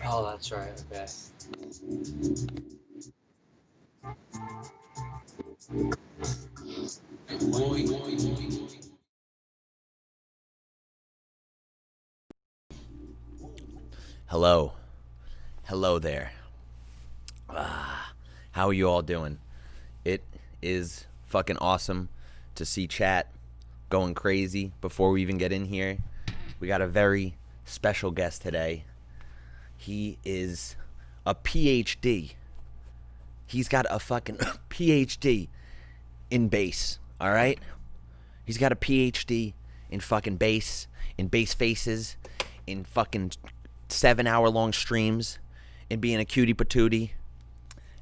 Oh, that's right. Okay. Hello. Hello there. How are you all doing? It is fucking awesome to see chat going crazy before we even get in here. We got a very special guest today. He is a PhD. He's got a fucking PhD in bass, all right? He's got a PhD in fucking bass, in bass faces, in fucking 7-hour long streams, in being a cutie patootie,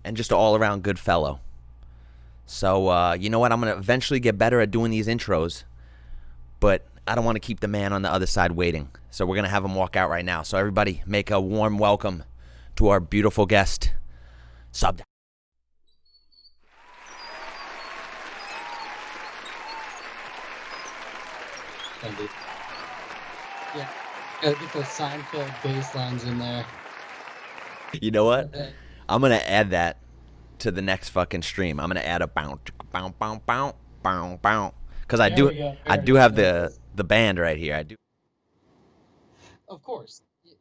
and just an all-around good fellow. So, you know what? I'm going to eventually get better at doing these intros, but I don't want to keep the man on the other side waiting. So we're going to have him walk out right now. So everybody, make a warm welcome to our beautiful guest, SubDocta. Thank you. Yeah. Gotta get those Seinfeld bass lines in there. You know what? I'm going to add that to the next fucking stream. I'm going to add a bounce, bounce, bounce, bounce, bounce, bounce. Because I do have the band right here. I do. Of course. He's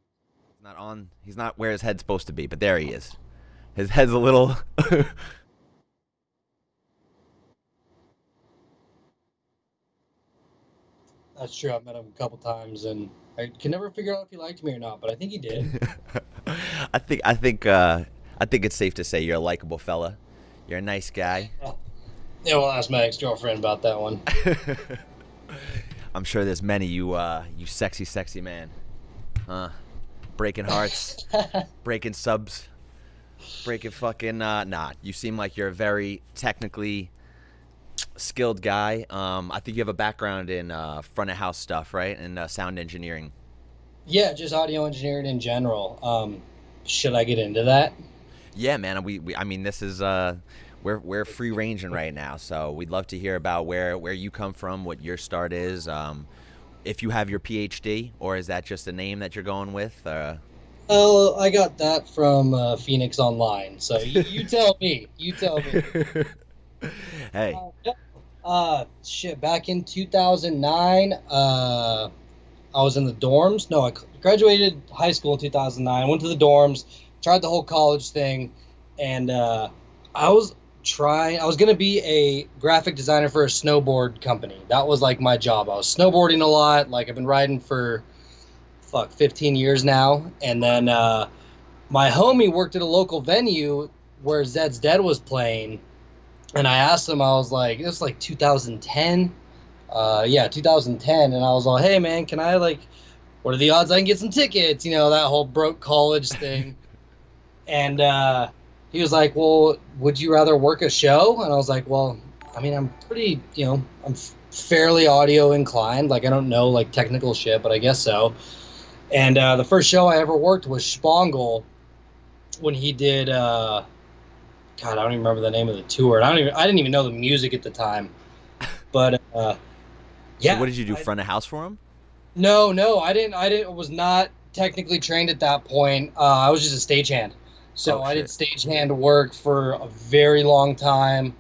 not on. He's not where his head's supposed to be, but there he is. His head's a little. That's true. I've met him a couple times, and I can never figure out if he liked me or not, but I think he did. I think it's safe to say you're a likable fella. You're a nice guy. Yeah, well, ask my ex-girlfriend about that one. I'm sure there's many you sexy man. Breaking hearts, breaking subs, breaking fucking nah. You seem like you're a very technically skilled guy. I think you have a background in front of house stuff, right? And sound engineering. Yeah, just audio engineering in general. Should I get into that? Yeah, man. We I mean, this is we're free ranging right now, so we'd love to hear about where you come from, what your start is. If you have your PhD, or is that just a name that you're going with? Oh, I got that from Phoenix Online. So you tell me. You tell me. Hey. Shit. Back in 2009, I was in the dorms. No, I graduated high school in 2009. Went to the dorms, tried the whole college thing, and I was going to be a graphic designer for a snowboard company. That was like my job. I was snowboarding a lot. Like I've been riding for 15 years now. And then my homie worked at a local venue where Zed's Dead was playing. And I asked him, I was like, this was like 2010. 2010. And I was like, hey man, can I what are the odds I can get some tickets? You know, that whole broke college thing. And he was like, well, would you rather work a show? And I was like, well, I mean, I'm pretty, I'm fairly audio inclined. Like, I don't know, technical shit, but I guess so. And the first show I ever worked was Spangle when he did, God, I don't even remember the name of the tour. I didn't even know the music at the time. But, yeah. So what did you do, front of house for him? No, I didn't, was not technically trained at that point. I was just a stagehand. So I did stagehand work for a very long time.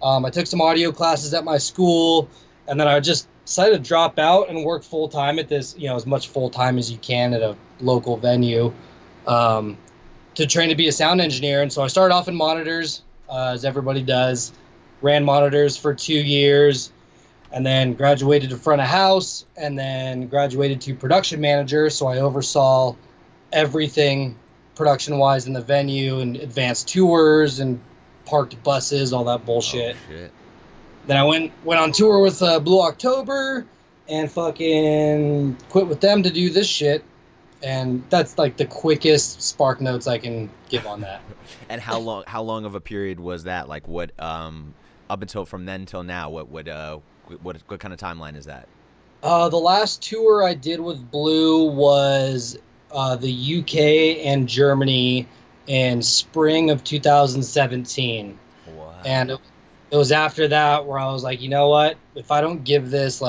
I took some audio classes at my school, and then I just decided to drop out and work full-time at this, as much full-time as you can at a local venue, to train to be a sound engineer. And so I started off in monitors, as everybody does, ran monitors for 2 years, and then graduated to front of house, and then graduated to production manager. So I oversaw everything production-wise in the venue and advanced tours and parked buses, all that bullshit. Oh, shit. Then I went on tour with Blue October and fucking quit with them to do this shit. And that's like the quickest spark notes I can give on that. And how long of a period was that? Like what up until from then till now, what kind of timeline is that? The last tour I did with Blue was the UK and Germany in spring of 2017. Wow. And it was after that where I was like, you know what? If I don't give this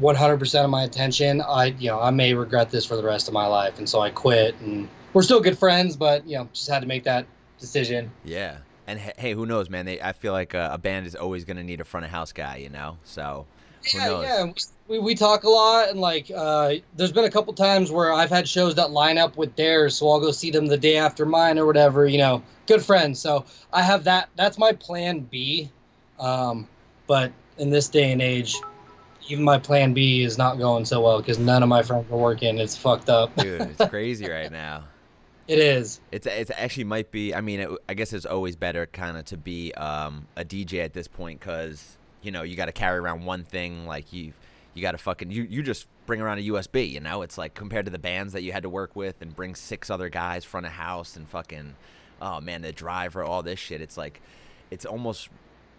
100% of my attention, I may regret this for the rest of my life, and so I quit. And we're still good friends, but just had to make that decision. Yeah. And hey, who knows, man? I feel like a band is always going to need a front of house guy, you know? So who Yeah, knows? yeah. We talk a lot, and like, there's been a couple times where I've had shows that line up with theirs, so I'll go see them the day after mine or whatever. Good friends. So I have that. That's my plan B. But in this day and age, even my plan B is not going so well because none of my friends are working. It's fucked up. Dude, it's crazy right now. It is. It's actually might be. I mean, I guess it's always better kind of to be a DJ at this point because you got to carry around one thing. Like you got to fucking you just bring around a USB. It's like compared to the bands that you had to work with and bring 6 other guys front of house and fucking oh man, the driver, all this shit. It's like it's almost.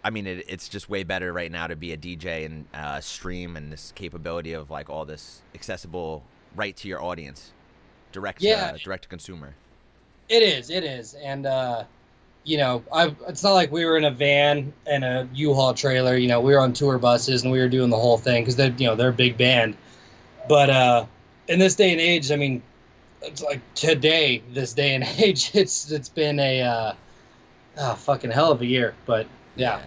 I mean, it's just way better right now to be a DJ and stream and this capability of like all this accessible right to your audience. Direct to consumer. It is, and it's not like we were in a van and a U-Haul trailer. We were on tour buses and we were doing the whole thing because they're a big band. But in this day and age, I mean, it's like this day and age, it's been a fucking hell of a year. But yeah.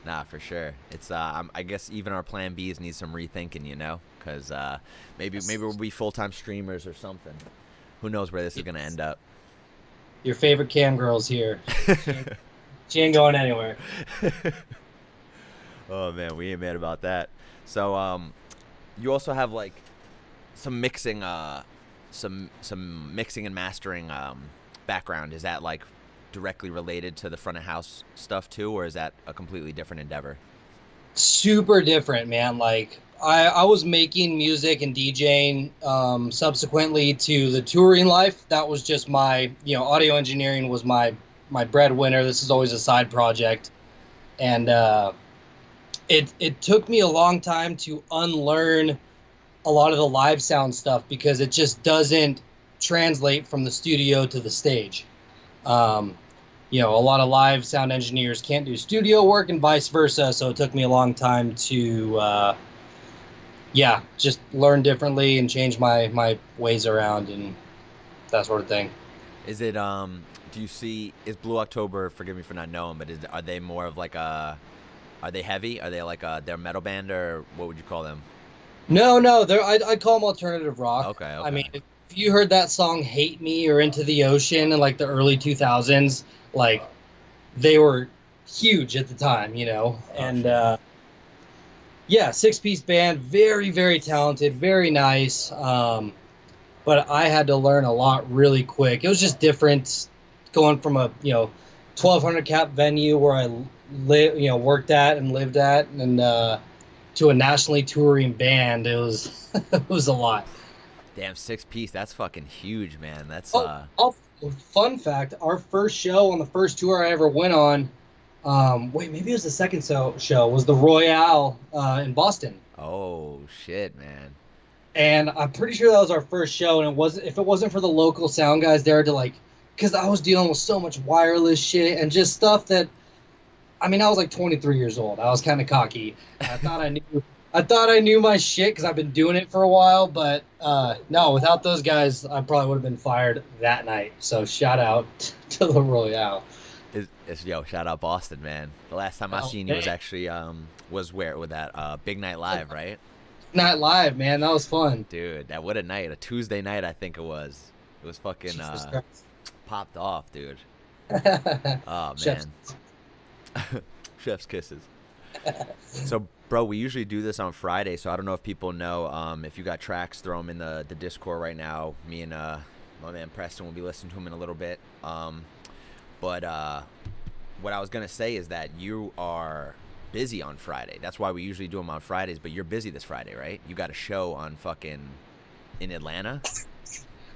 Nah, for sure. It's I guess even our plan Bs need some rethinking, because maybe we'll be full-time streamers or something. Who knows where this is gonna end up? Your favorite cam girl's here. She ain't going anywhere. Oh man, we ain't mad about that. So you also have like some mixing some mixing and mastering background. Is that like directly related to the front of house stuff too, or is that a completely different endeavor? Super different, man. Like I was making music and DJing subsequently to the touring life. That was just my audio engineering was my breadwinner. This is always a side project, and it took me a long time to unlearn a lot of the live sound stuff because it just doesn't translate from the studio to the stage. A lot of live sound engineers can't do studio work and vice versa. So it took me a long time to, just learn differently and change my ways around and that sort of thing. Is it, do you see, is Blue October, forgive me for not knowing, but are they more of like are they heavy? Are they like they're a metal band or what would you call them? No, I'd call them alternative rock. Okay. I mean, if you heard that song Hate Me or Into the Ocean in like the early 2000s, like they were huge at the time, and 6-piece band, very, very talented, very nice. But I had to learn a lot really quick. It was just different going from a 1,200 cap venue where I worked at and lived at, and to a nationally touring band. It was it was a lot. Damn, 6-piece. That's fucking huge, man. That's fun fact, our first show on the first tour I ever went on, maybe it was the second show, was the Royale in Boston. Oh, shit, man. And I'm pretty sure that was our first show, and if it wasn't for the local sound guys there to because I was dealing with so much wireless shit and just stuff that, I mean, I was like 23 years old. I was kind of cocky. I thought I knew my shit because I've been doing it for a while, but no, without those guys, I probably would have been fired that night. So shout out to the Royale. Shout out Boston, man. The last time I seen you was actually was where with that Big Night Live, right? Night Live, man, that was fun. Dude, that what a night! A Tuesday night, I think it was. It was fucking popped off, dude. Oh man, chef's kisses. So, bro, we usually do this on Friday, so I don't know if people know. If you got tracks, throw them in the Discord right now. Me and my man Preston will be listening to them in a little bit. But what I was gonna say is that you are busy on Friday. That's why we usually do them on Fridays. But you're busy this Friday, right? You got a show on in Atlanta.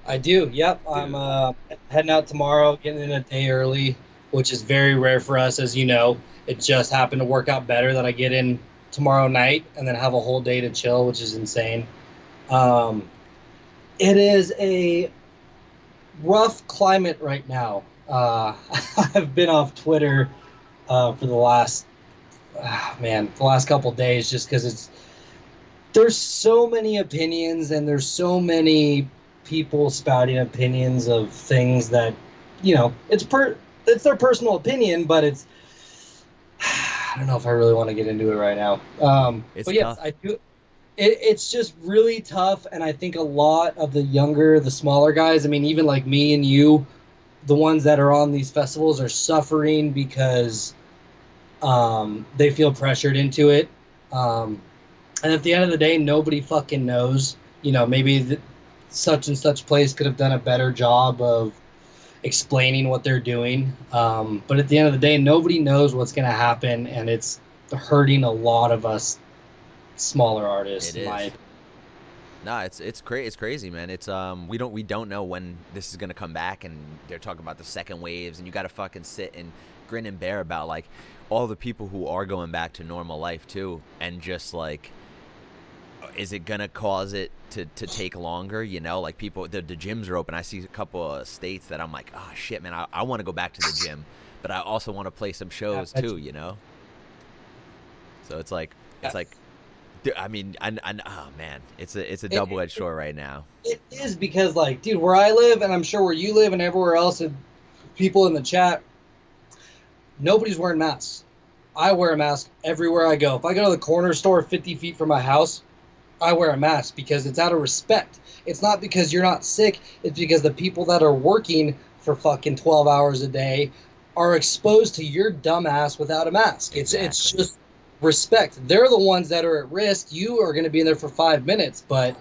I do. Yep. Dude. I'm heading out tomorrow, getting in a day early, which is very rare for us, as you know. It just happened to work out better that I get in tomorrow night and then have a whole day to chill, which is insane. It is a rough climate right now. I've been off Twitter for the last couple of days just because there's so many opinions and there's so many people spouting opinions of things that, it's their personal opinion, but it's I don't know if I really want to get into it right now. It's But yes, tough. I do. It's just really tough, and I think a lot of the smaller guys. I mean, even like me and you, the ones that are on these festivals are suffering because they feel pressured into it. Um, and at the end of the day, nobody fucking knows. Maybe such and such place could have done a better job of explaining what they're doing. But at the end of the day, nobody knows what's going to happen, and it's hurting a lot of us smaller artists, It in my is. opinion. No, it's crazy, man. It's we don't know when this is gonna come back, and they're talking about the second waves, and you got to fucking sit and grin and bear about like all the people who are going back to normal life too, and just like, is it gonna cause it to take longer? Like people, the gyms are open. I see a couple of states that I'm like, oh shit, man, I want to go back to the gym, but I also want to play some Yeah, shows too. So it's like I mean, oh man, it's a it, double edged it, sword right now. it is because, like, dude, where I live, and I'm sure where you live, and everywhere else, and people in the chat, nobody's wearing masks. I wear a mask everywhere I go. If I go to the corner store 50 feet from my house, I wear a mask because it's out of respect. It's not because you're not sick. It's because the people that are working for fucking 12 hours a day are exposed to your dumbass without a mask. It's Exactly. just respect. They're the ones that are at risk. You are going to be in there for 5 minutes, but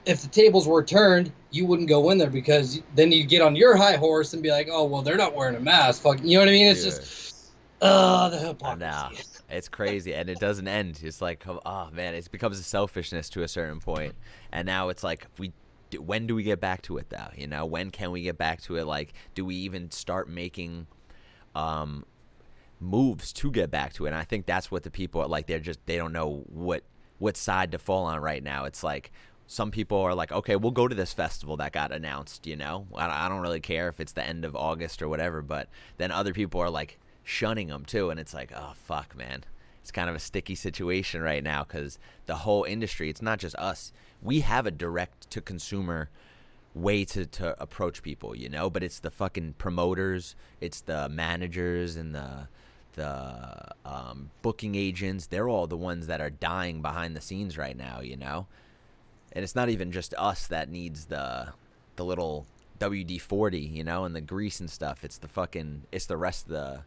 if the tables were turned, you wouldn't go in there because then you'd get on your high horse and be like, oh, well, they're not wearing a mask. Fuck, you know what I mean? It's Dude, just, the I know. hypocrisy. It's crazy, and it doesn't end. It's like, oh man, it becomes a selfishness to a certain point, and now it's like, when do we get back to it though? When can we get back to it? Like, do we even start making um, moves to get back to it? And I think that's what the people are like. They don't know what side to fall on right now. It's like some people are like, okay, we'll go to this festival that got announced. I don't really care if it's the end of August or whatever. But then other people are like shunning them too, and it's like, oh fuck, man. It's kind of a sticky situation right now because the whole industry. It's not just us. We have a direct to consumer way to approach people, but it's the fucking promoters, it's the managers and the booking agents. They're all the ones that are dying behind the scenes right now. And it's not even just us that needs the little WD-40, and the grease and stuff. It's the rest of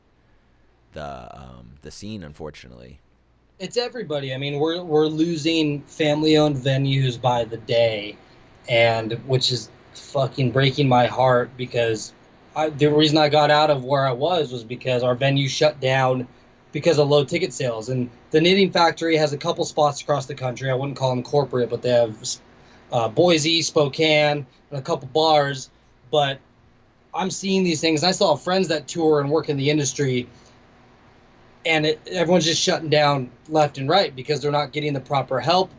the scene, unfortunately. It's everybody. I mean, we're losing family-owned venues by the day, and which is fucking breaking my heart because the reason I got out of where I was because our venue shut down because of low ticket sales. And the Knitting Factory has a couple spots across the country. I wouldn't call them corporate, but they have Boise, Spokane, and a couple bars. But I'm seeing these things. I still have friends that tour and work in the industry, and everyone's just shutting down left and right because they're not getting the proper help.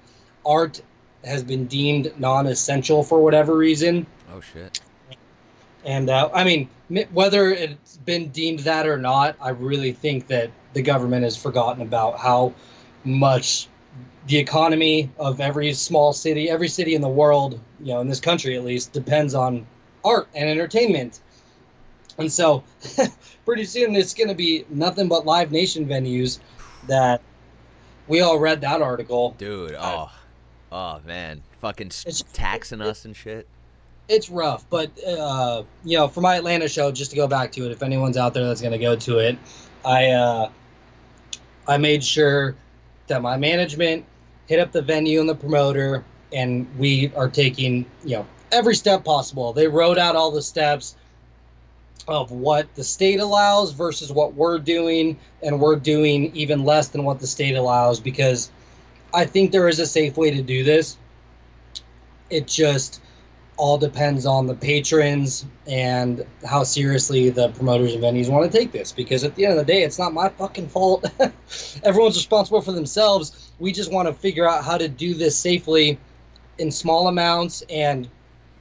Art has been deemed non-essential for whatever reason, Oh shit. and I mean, whether it's been deemed that or not, I really think that the government has forgotten about how much the economy of every small city, every city in the world, in this country at least, depends on art and entertainment. And so pretty soon it's going to be nothing but Live Nation venues that we all read that article. Dude, Uh, oh man, fucking it's taxing us and shit. it's rough, but for my Atlanta show, just to go back to it, if anyone's out there that's going to go to it, I I made sure that my management hit up the venue and the promoter, and we are taking every step possible. They wrote out all the steps of what the state allows versus what we're doing, and we're doing even less than what the state allows because I think there is a safe way to do this. It just all depends on the patrons and how seriously the promoters and venues want to take this, because at the end of the day, it's not my fucking fault. Everyone's responsible for themselves. We just want to figure out how to do this safely in small amounts and,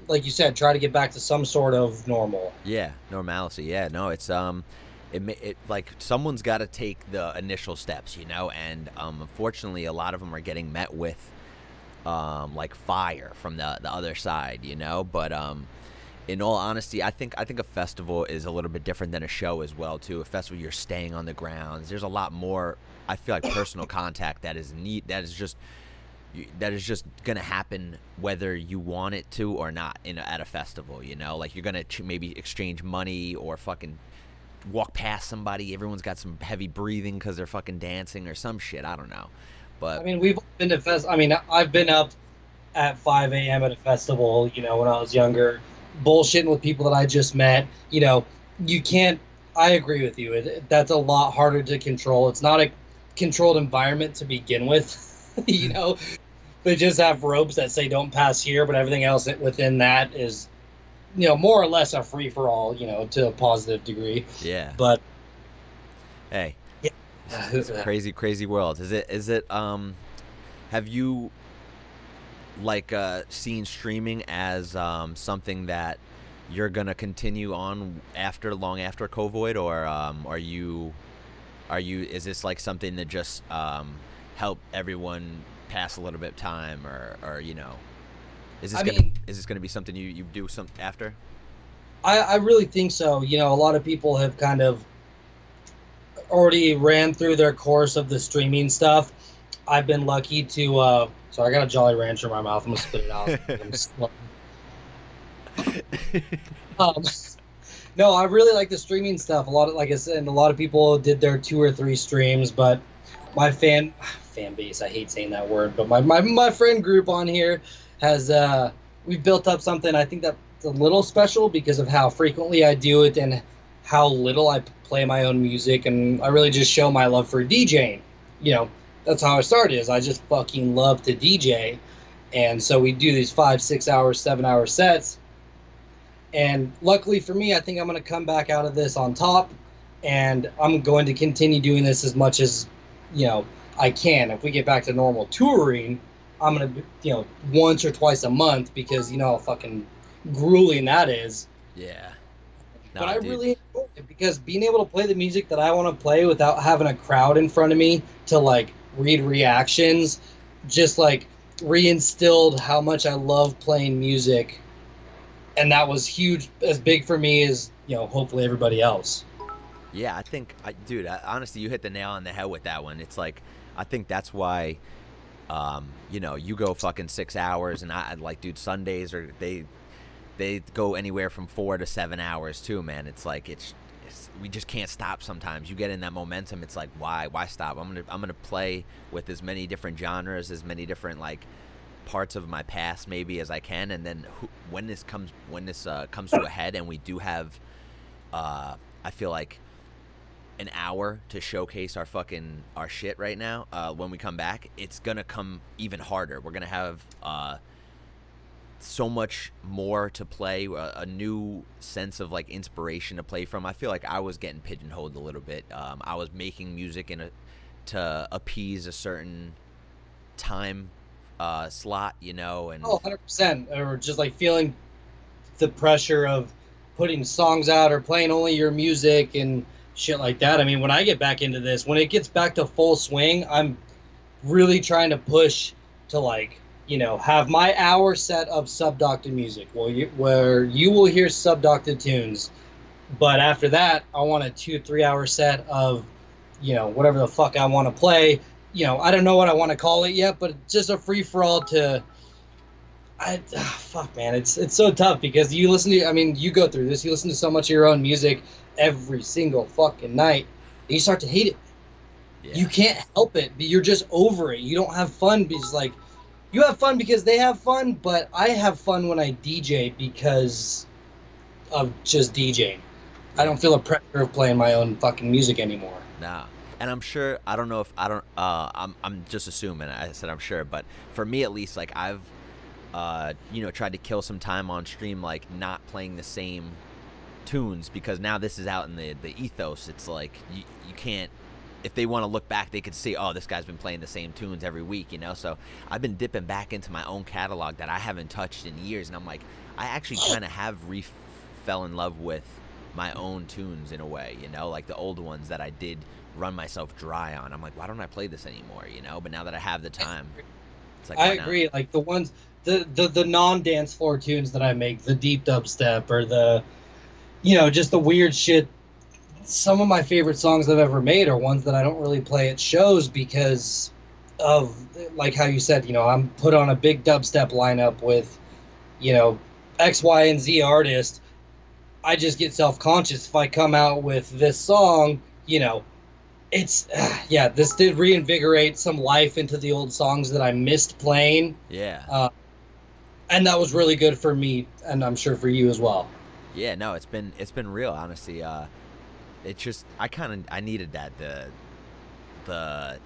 like you said, try to get back to some sort of normal. Yeah, normalcy. Yeah, no, it's it like someone's got to take the initial steps, and unfortunately, a lot of them are getting met with like fire from the other side, But in all honesty, I think a festival is a little bit different than a show as well too. A festival, you're staying on the grounds. There's a lot more. I feel like personal contact that is neat. That is just gonna happen whether you want it to or not at a festival. Like you're gonna maybe exchange money or fucking walk past somebody. Everyone's got some heavy breathing because they're fucking dancing or some shit. I don't know, but I mean, we've been to I mean, I've been up at 5 a.m. at a festival, when I was younger, bullshitting with people that I just met. You can't. I agree with you. That's a lot harder to control. It's not a controlled environment to begin with. They just have ropes that say don't pass here, but everything else within that is, more or less a free for all. To a positive degree. Yeah. But hey, yeah. It's a crazy world. Is it? Have you seen streaming as something that you're gonna continue on long after COVID, or is this like something that just help everyone pass a little bit of time, or is this gonna be something you do some after? I really think so. A lot of people have kind of already ran through their course of the streaming stuff. I've been lucky to sorry, I got a Jolly Rancher in my mouth. I'm gonna spit it out. No, I really like the streaming stuff. Like I said, a lot of people did their 2 or 3 streams, but my fan base, I hate saying that word, but my friend group on here has we've built up something. I think that's a little special because of how frequently I do it and how little I play my own music, and I really just show my love for DJing. That's how I started, is I just fucking love to DJ. And so we do these 5, 6 hour, 7-hour sets. And luckily for me, I think I'm going to come back out of this on top, and I'm going to continue doing this as much as, I can. If we get back to normal touring, I'm going to, once or twice a month, because how fucking grueling that is. Yeah. No, but I really enjoy it, because being able to play the music that I want to play without having a crowd in front of me to read reactions, just reinstilled how much I love playing music. And that was huge, as big for me as, hopefully everybody else. Yeah, I think, dude, honestly, you hit the nail on the head with that one. It's I think that's why, you go fucking 6 hours, and dude, Sundays they go anywhere from 4 to 7 hours too, man. It's we just can't stop sometimes. You get in that momentum. It's why stop? I'm gonna play with as many different genres, as many different parts of my past maybe as I can, and then when this comes to a head, and we do have I feel like an hour to showcase our shit right now, when we come back, it's gonna come even harder. We're gonna have so much more to play, a new sense of inspiration to play from. I feel like I was getting pigeonholed a little bit. I was making music to appease a certain time slot, and 100%, or just feeling the pressure of putting songs out or playing only your music and shit like that. I mean, when I get back into this, when it gets back to full swing, I'm really trying to push to have my hour set of SubDocta music, where you will hear SubDocta tunes. But after that, I want a 2-3 hour set of, whatever the fuck I want to play. I don't know what I want to call it yet, but just a free for all to. Fuck, man, it's so tough, because you go through this. You listen to so much of your own music every single fucking night, and you start to hate it. Yeah. You can't help it. You're just over it. You don't have fun because you have fun because they have fun, but I have fun when I DJ because of just DJing. I don't feel a pressure of playing my own fucking music anymore. Nah. And I'm sure, I don't know if, I'm just assuming, I said I'm sure, but for me at least, I've, tried to kill some time on stream, not playing the same tunes, because now this is out in the ethos. It's you can't, if they want to look back, they could see, oh, this guy's been playing the same tunes every week, So I've been dipping back into my own catalog that I haven't touched in years, and I'm I actually kind of have fell in love with my own tunes in a way, the old ones that I did run myself dry on. I'm why don't I play this anymore, But now that I have the time, It's like, I why not? agree. Like the ones, the non dance floor tunes that I make, the deep dubstep or the, just the weird shit. Some of my favorite songs I've ever made are ones that I don't really play at shows because of, like how you said, I'm put on a big dubstep lineup with, you know, X, Y, and Z artist. I just get self conscious if I come out with this song, it's yeah, this did reinvigorate some life into the old songs that I missed playing, Yeah. uh, and that was really good for me, and I'm sure for you as well. Yeah, no, it's been real, honestly. It's just I needed that the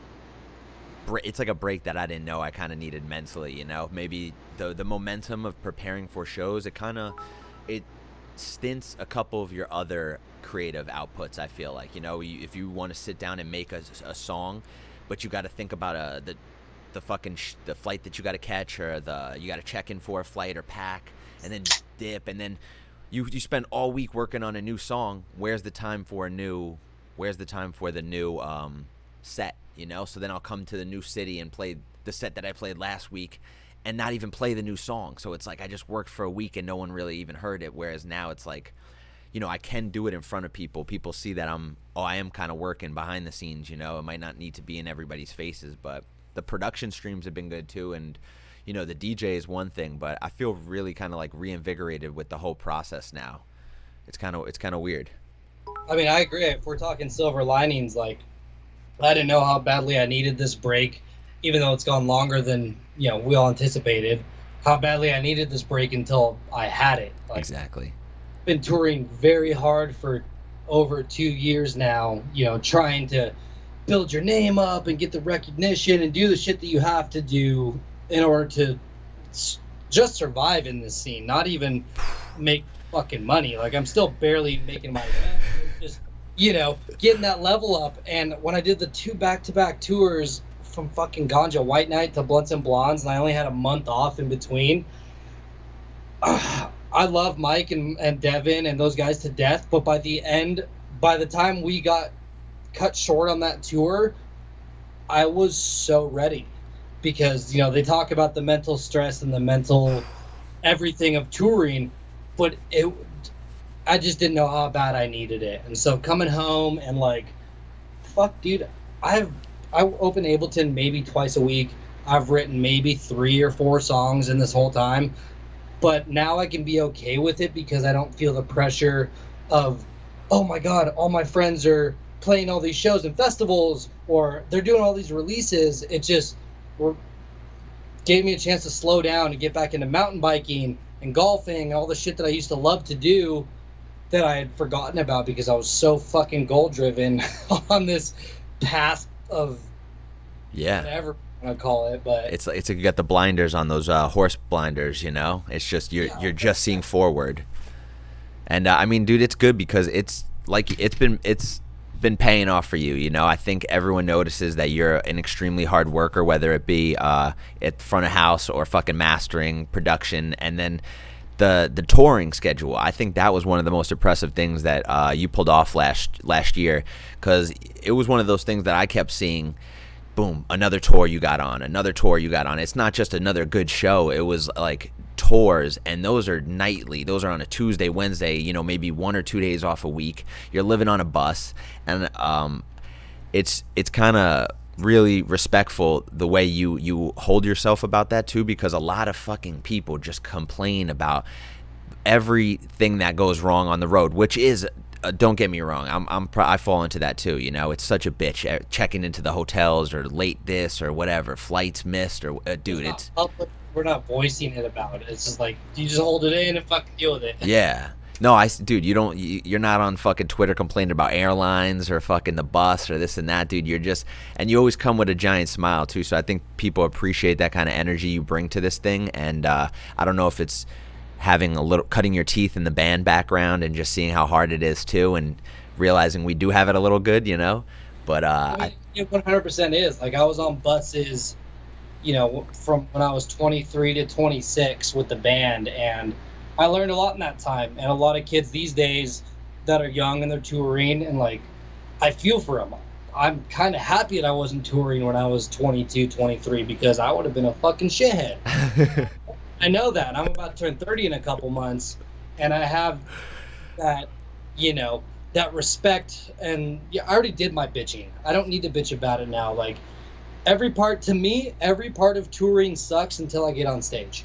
it's like a break that I didn't know I kind of needed mentally, Maybe the momentum of preparing for shows, it stints a couple of your other creative outputs. I feel like, if you want to sit down and make a song, but you got to think about the fucking the flight that you got to catch, or you got to check in for a flight or pack, and then dip, and then you spend all week working on a new song. Where's the time for the new set? So then I'll come to the new city and play the set that I played last week, and not even play the new song. So it's like I just worked for a week and no one really even heard it. Whereas now it's like, I can do it in front of people. People see that I am kind of working behind the scenes. It might not need to be in everybody's faces, but the production streams have been good too. And the DJ is one thing, but I feel really kind of like reinvigorated with the whole process now. It's kind of weird. I mean, I agree. If we're talking silver linings, like I didn't know how badly I needed this break, even though it's gone longer than we all anticipated. How badly I needed this break until I had it. Like, Exactly. been touring very hard for over 2 years now. Trying to build your name up and get the recognition and do the shit that you have to do in order to just survive in this scene. Not even make fucking money. Like I'm still barely making my rent. Just getting that level up. And when I did the 2 back-to-back tours from fucking Ganja White Night to Blunts and Blondes, and I only had a month off in between, I love Mike and Devin and those guys to death, but by the time we got cut short on that tour, I was so ready because, they talk about the mental stress and the mental everything of touring, but I just didn't know how bad I needed it. And so coming home and like, fuck, dude, I open Ableton maybe twice a week. I've written maybe 3 or 4 songs in this whole time, but now I can be okay with it because I don't feel the pressure of, oh my God, all my friends are playing all these shows and festivals, or they're doing all these releases. It just gave me a chance to slow down and get back into mountain biking and golfing and all the shit that I used to love to do that I had forgotten about because I was so fucking goal driven on this path of whatever I'm gonna call it. But it's like you got the blinders on, those horse blinders. It's just you're just seeing forward. And I mean, dude, it's good because it's like it's been paying off for you. I think everyone notices that you're an extremely hard worker, whether it be at front of house or fucking mastering, production, and then the touring schedule. I think that was one of the most impressive things that you pulled off last year, because it was one of those things that I kept seeing. Boom, another tour you got on, another tour you got on. It's not just another good show. It was like tours, and those are nightly. Those are on a Tuesday, Wednesday, maybe 1 or 2 days off a week. You're living on a bus, and it's kind of really respectful the way you hold yourself about that too, because a lot of fucking people just complain about everything that goes wrong on the road, which is don't get me wrong, I fall into that too. It's such a bitch checking into the hotels, or late this or whatever, flights missed, or dude, it's public. We're not voicing it about it. It's just like, you just hold it in and fucking deal with it. Yeah. No, dude, you're not on fucking Twitter complaining about airlines or fucking the bus or this and that, dude. And you always come with a giant smile too. So I think people appreciate that kind of energy you bring to this thing. And I don't know if it's having a little, cutting your teeth in the band background and just seeing how hard it is too, and realizing we do have it a little good, But it 100% is. Like, I was on buses, from when I was 23 to 26 with the band, and I learned a lot in that time. And a lot of kids these days that are young and they're touring, and like, I feel for them. I'm kind of happy that I wasn't touring when I was 22, 23 because I would have been a fucking shithead. I know that. I'm about to turn 30 in a couple months, and I have that, you know, that respect. And yeah, I already did my bitching. I don't need to bitch about it now. Like, every part of touring sucks until I get on stage.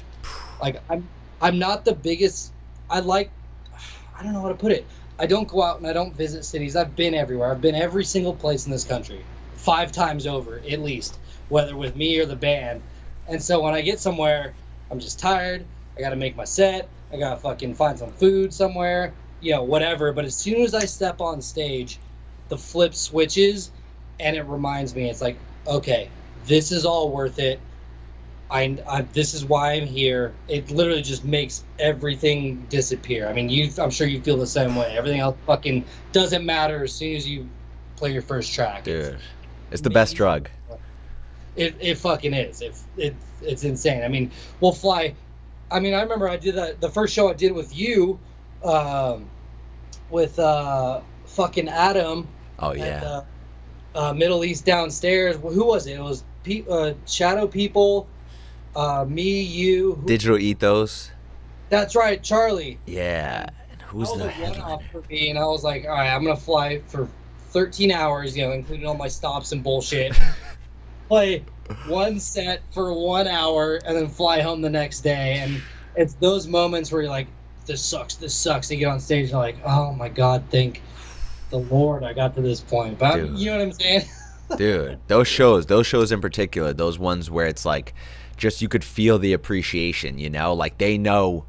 Like, I'm not the biggest. I like, I don't know how to put it. I don't go out and I don't visit cities. I've been everywhere. I've been every single place in this country 5 times over at least, whether with me or the band. And so when I get somewhere, I'm just tired. I got to make my set. I got to fucking find some food somewhere, whatever. But as soon as I step on stage, the flip switches and it reminds me, it's like, okay, this is all worth it. This is why I'm here. It literally just makes everything disappear. I mean, I'm sure you feel the same way. Everything else fucking doesn't matter as soon as you play your first track. Dude, it's the best drug. It fucking is. It's insane. I mean, we'll fly. I mean, I remember I did the first show I did with you, with fucking Adam. Oh yeah. Middle East downstairs. Who was it? It was Shadow People. Me, you. Digital Ethos. That's right, Charlie. Yeah. And who's the headliner? One-off for me, and I was like, all right, I'm gonna fly for 13 hours, including all my stops and bullshit. Play one set for 1 hour, and then fly home the next day. And it's those moments where you're like, this sucks. And you get on stage, and you're like, oh my god, thank the Lord I got to this point. But you know what I'm saying? Dude, those shows in particular, those ones where it's like, just you could feel the appreciation, like they know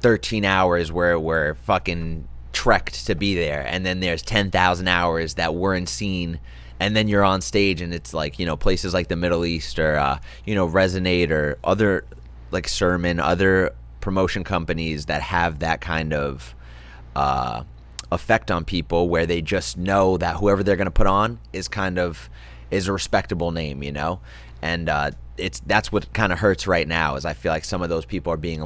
13 hours where we're fucking trekked to be there, and then there's 10,000 hours that weren't seen, and then you're on stage and it's like, places like the Middle East or Resonate or other like Sermon, other promotion companies that have that kind of effect on people where they just know that whoever they're going to put on is a respectable name, and that's what kind of hurts right now is I feel like some of those people are being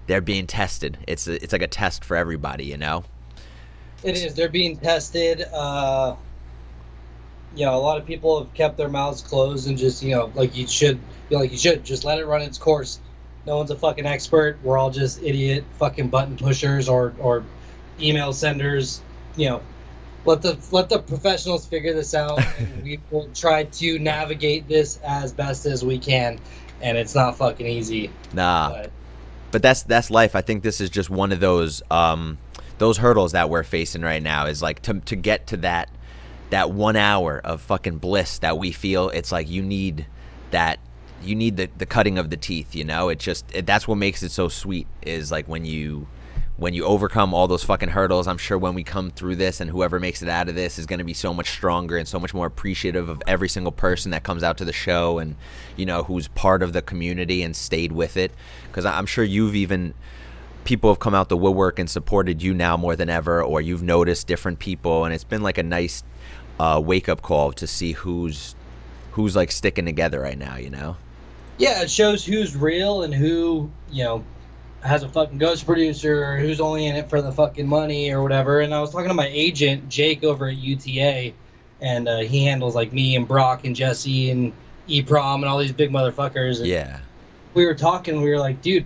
they're being tested. It's like a test for everybody, It is. They're being tested. A lot of people have kept their mouths closed and just, like you should just let it run its course. No one's a fucking expert. We're all just idiot fucking button pushers or email senders. Let the professionals figure this out, and we will try to navigate this as best as we can. And it's not fucking easy. Nah, but that's life. I think this is just one of those hurdles that we're facing right now. Is like to get to that 1 hour of fucking bliss that we feel. It's like you need the cutting of the teeth. That's what makes it so sweet. Is like when you overcome all those fucking hurdles. I'm sure when we come through this and whoever makes it out of this is going to be so much stronger and so much more appreciative of every single person that comes out to the show and, who's part of the community and stayed with it. Because I'm sure people have come out the woodwork and supported you now more than ever, or you've noticed different people. And it's been like a nice wake-up call to see who's like sticking together right now, Yeah, it shows who's real and who, has a fucking ghost producer or who's only in it for the fucking money or whatever. And I was talking to my agent, Jake, over at UTA, and he handles like me and Brock and Jesse and E-Prom and all these big motherfuckers. And yeah. We were talking, we were like, dude,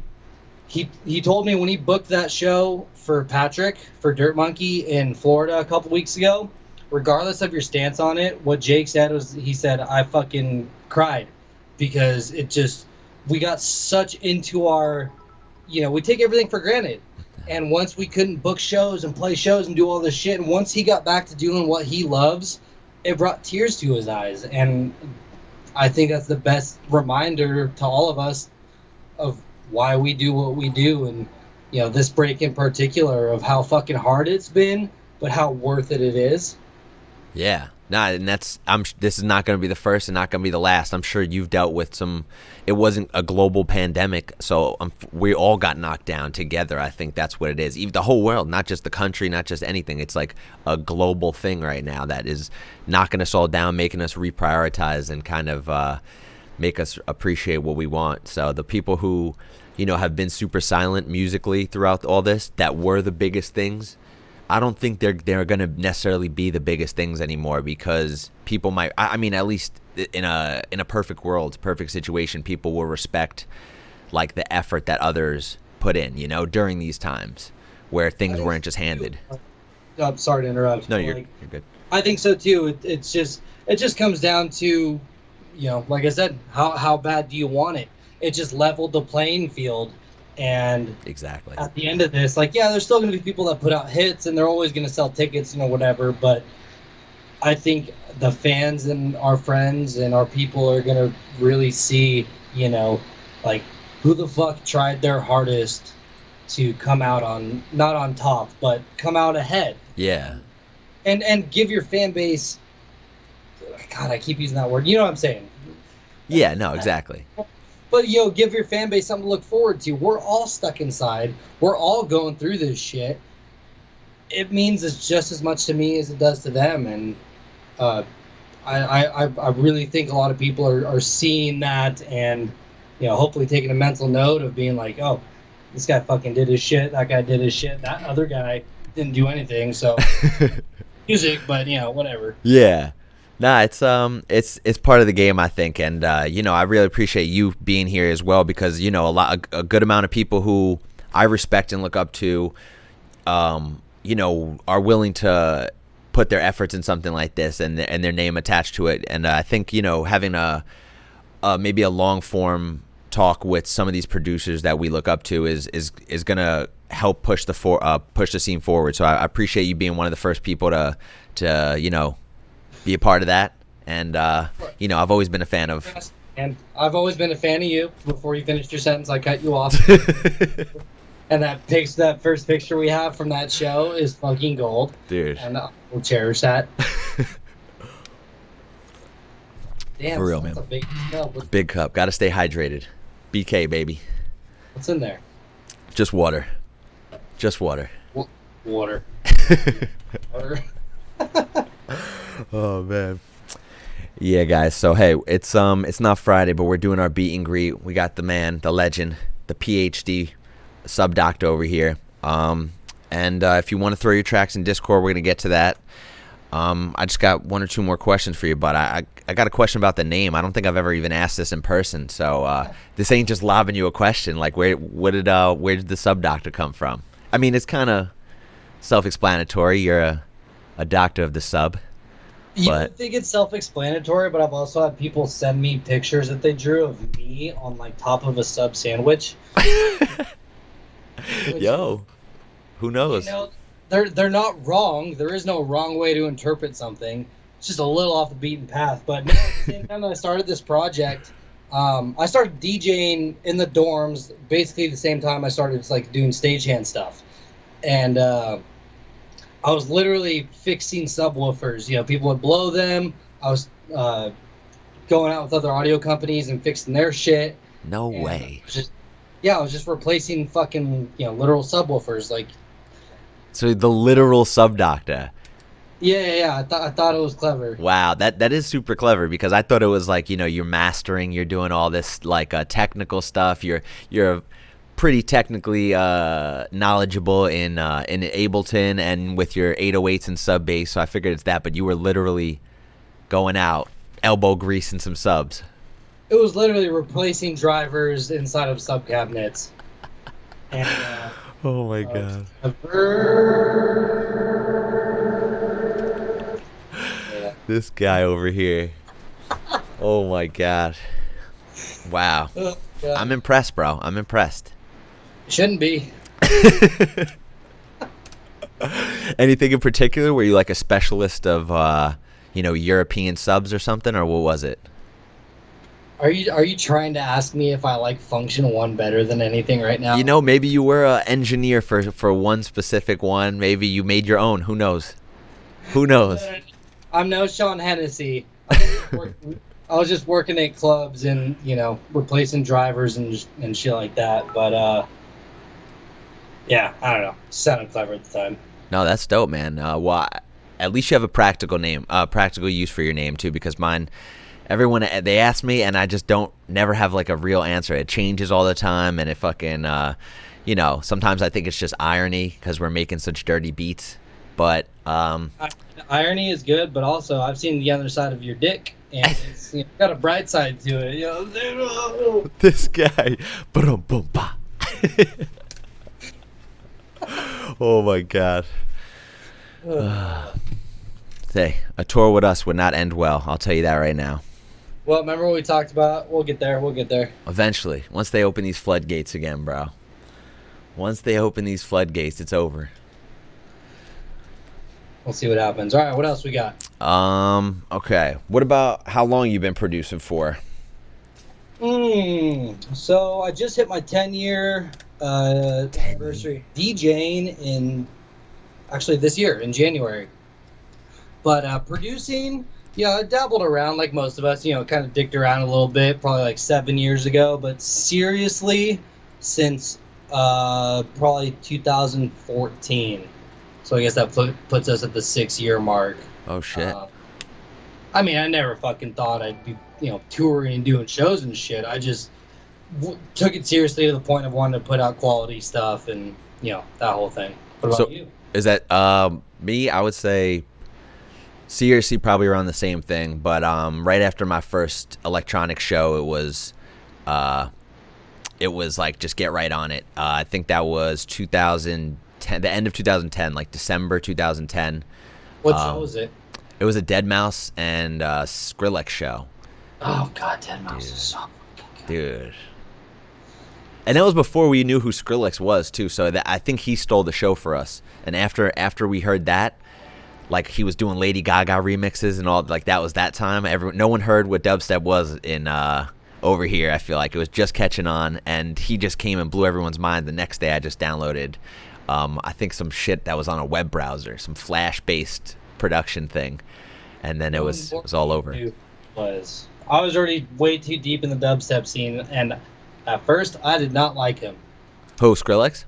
he told me when he booked that show for Patrick, for Dirt Monkey in Florida a couple weeks ago, regardless of your stance on it, what Jake said was, he said, I fucking cried because we got such into our, we take everything for granted. And once we couldn't book shows and play shows and do all this shit, and once he got back to doing what he loves, it brought tears to his eyes. And I think that's the best reminder to all of us of why we do what we do. And, this break in particular, of how fucking hard it's been, but how worth it is. Yeah. Nah, and this is not going to be the first and not going to be the last. I'm sure you've dealt with it wasn't a global pandemic, so we all got knocked down together. I think that's what it is. Even the whole world, not just the country, not just anything. It's like a global thing right now that is knocking us all down, making us reprioritize and kind of make us appreciate what we want. So the people who, have been super silent musically throughout all this, that were the biggest things, I don't think they're going to necessarily be the biggest things anymore, because people might, I mean, at least in a perfect world, perfect situation, people will respect like the effort that others put in, you know, during these times where things weren't just handed. I'm sorry to interrupt. No, you're good. I think so too. It just comes down to, like I said, how bad do you want it? It just leveled the playing field. And exactly at the end of this, like, yeah, there's still going to be people that put out hits, and they're always going to sell tickets, whatever. But I think the fans and our friends and our people are going to really see, like, who the fuck tried their hardest to come out on, not on top, but come out ahead. Yeah. And give your fan base, God, I keep using that word. You know what I'm saying? Yeah, no, exactly. But, give your fan base something to look forward to. We're all stuck inside. We're all going through this shit. It means it's just as much to me as it does to them. And I really think a lot of people are seeing that and, hopefully taking a mental note of being like, oh, this guy fucking did his shit. That guy did his shit. That other guy didn't do anything. So, music, but, whatever. Yeah. Nah, it's part of the game, I think, and I really appreciate you being here as well, because a good amount of people who I respect and look up to, are willing to put their efforts in something like this and their name attached to it, and I think having maybe a long form talk with some of these producers that we look up to is gonna help push the scene forward. So I appreciate you being one of the first people to be a part of that, and I've always been a fan of. And I've always been a fan of you. Before you finished your sentence, I cut you off. And that first picture we have from that show is fucking gold, dude. And we'll cherish that. Damn, for real, man. A big cup. Big cup. Got to stay hydrated. BK, baby. What's in there? Just water. Just water. Water. Water. Oh man. Yeah, guys. So hey, it's not Friday, but we're doing our beat and greet. We got the man, the legend, the PhD, SubDocta over here. And if you want to throw your tracks in Discord, we're gonna get to that. I just got one or two more questions for you, but I got a question about the name. I don't think I've ever even asked this in person, so this ain't just lobbing you a question. Like, where did the SubDocta come from? I mean, it's kind of self-explanatory. You're a doctor of the sub. You would think it's self-explanatory, but I've also had people send me pictures that they drew of me on like top of a sub sandwich. Yo, who knows? They're not wrong. There is no wrong way to interpret something. It's just a little off the beaten path. But no, at the same time that I started this project, I started DJing in the dorms basically the same time I started like doing stagehand stuff, and I was literally fixing subwoofers. People would blow them. I was going out with other audio companies and fixing their shit. No way. I was just replacing fucking literal subwoofers. Like, so the literal SubDocta. Yeah. I thought it was clever. Wow, that is super clever, because I thought it was like you're mastering, you're doing all this like technical stuff. You're pretty technically knowledgeable in Ableton and with your 808s and sub bass, so I figured it's that, but you were literally going out, elbow grease and some subs. It was literally replacing drivers inside of sub cabinets. And, oh my god. This guy over here. Oh my god. Wow. I'm impressed, bro. I'm impressed. Shouldn't be. Anything in particular? Were you like a specialist of European subs or something, or what was it? Are you trying to ask me if I like Function 1 better than anything right now? Maybe you were an engineer for one specific one. Maybe you made your own. Who knows? I'm no Sean Hennessy. I was just working at clubs and replacing drivers and shit like that. But yeah, I don't know. Sounded clever at the time. No, that's dope, man. Well, at least you have a practical use for your name too, because mine. Everyone, they ask me, and I just never have like a real answer. It changes all the time, and it fucking, sometimes I think it's just irony because we're making such dirty beats. But Irony is good, but also I've seen the other side of your dick, and it's got a bright side to it. this guy, ba-dum-bum-ba. Oh my god. Say, a tour with us would not end well. I'll tell you that right now. Well, remember what we talked about? We'll get there. We'll get there. Eventually, once they open these floodgates again, bro. Once they open these floodgates, it's over. We'll see what happens. All right, what else we got? Okay. What about how long you been producing for? So I just hit my 10-year anniversary DJing in actually this year in January. But producing, I dabbled around like most of us, kind of dicked around a little bit, probably like 7 years ago. But seriously, since probably 2014. So I guess that puts us at the 6-year mark. Oh, shit. I mean, I never fucking thought I'd be, touring and doing shows and shit. I just took it seriously to the point of wanting to put out quality stuff and, that whole thing. What about you? Is that me? I would say seriously probably around the same thing. But right after my first electronic show, it was like just get right on it. I think that was 2010, the end of 2010, like December 2010. What show was it? It was a Deadmau5 and Skrillex show. Oh god, Deadmau5 is so fucking good. Dude. And that was before we knew who Skrillex was too. So I think he stole the show for us. And after we heard that, like he was doing Lady Gaga remixes and all, like that was that time. No one heard what dubstep was in over here. I feel like it was just catching on, and he just came and blew everyone's mind. The next day, I just downloaded, I think some shit that was on a web browser, some Flash-based production thing, and then it was all over. I was already way too deep in the dubstep scene, and at first I did not like him. Who, Skrillex?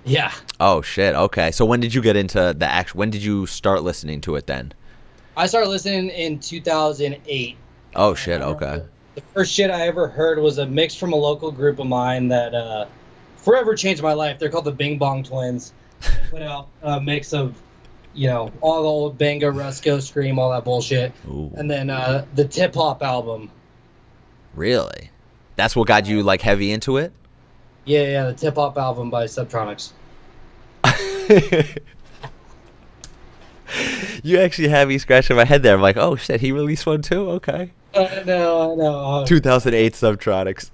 Yeah. Oh shit. Okay. So when did you get into the action? When did you start listening to it then? I started listening in 2008. Oh shit. Okay. The first shit I ever heard was a mix from a local group of mine that forever changed my life. They're called the Bing Bong Twins. They put out a mix of, all the old Banga, Rusco, Scream, all that bullshit. Ooh. And then the Tip Hop album. Really? That's what got you like heavy into it? Yeah, the Tip Hop album by Subtronics. You actually had me scratching my head there. I'm like, oh shit, he released one too? Okay. I know. 2008 Subtronics.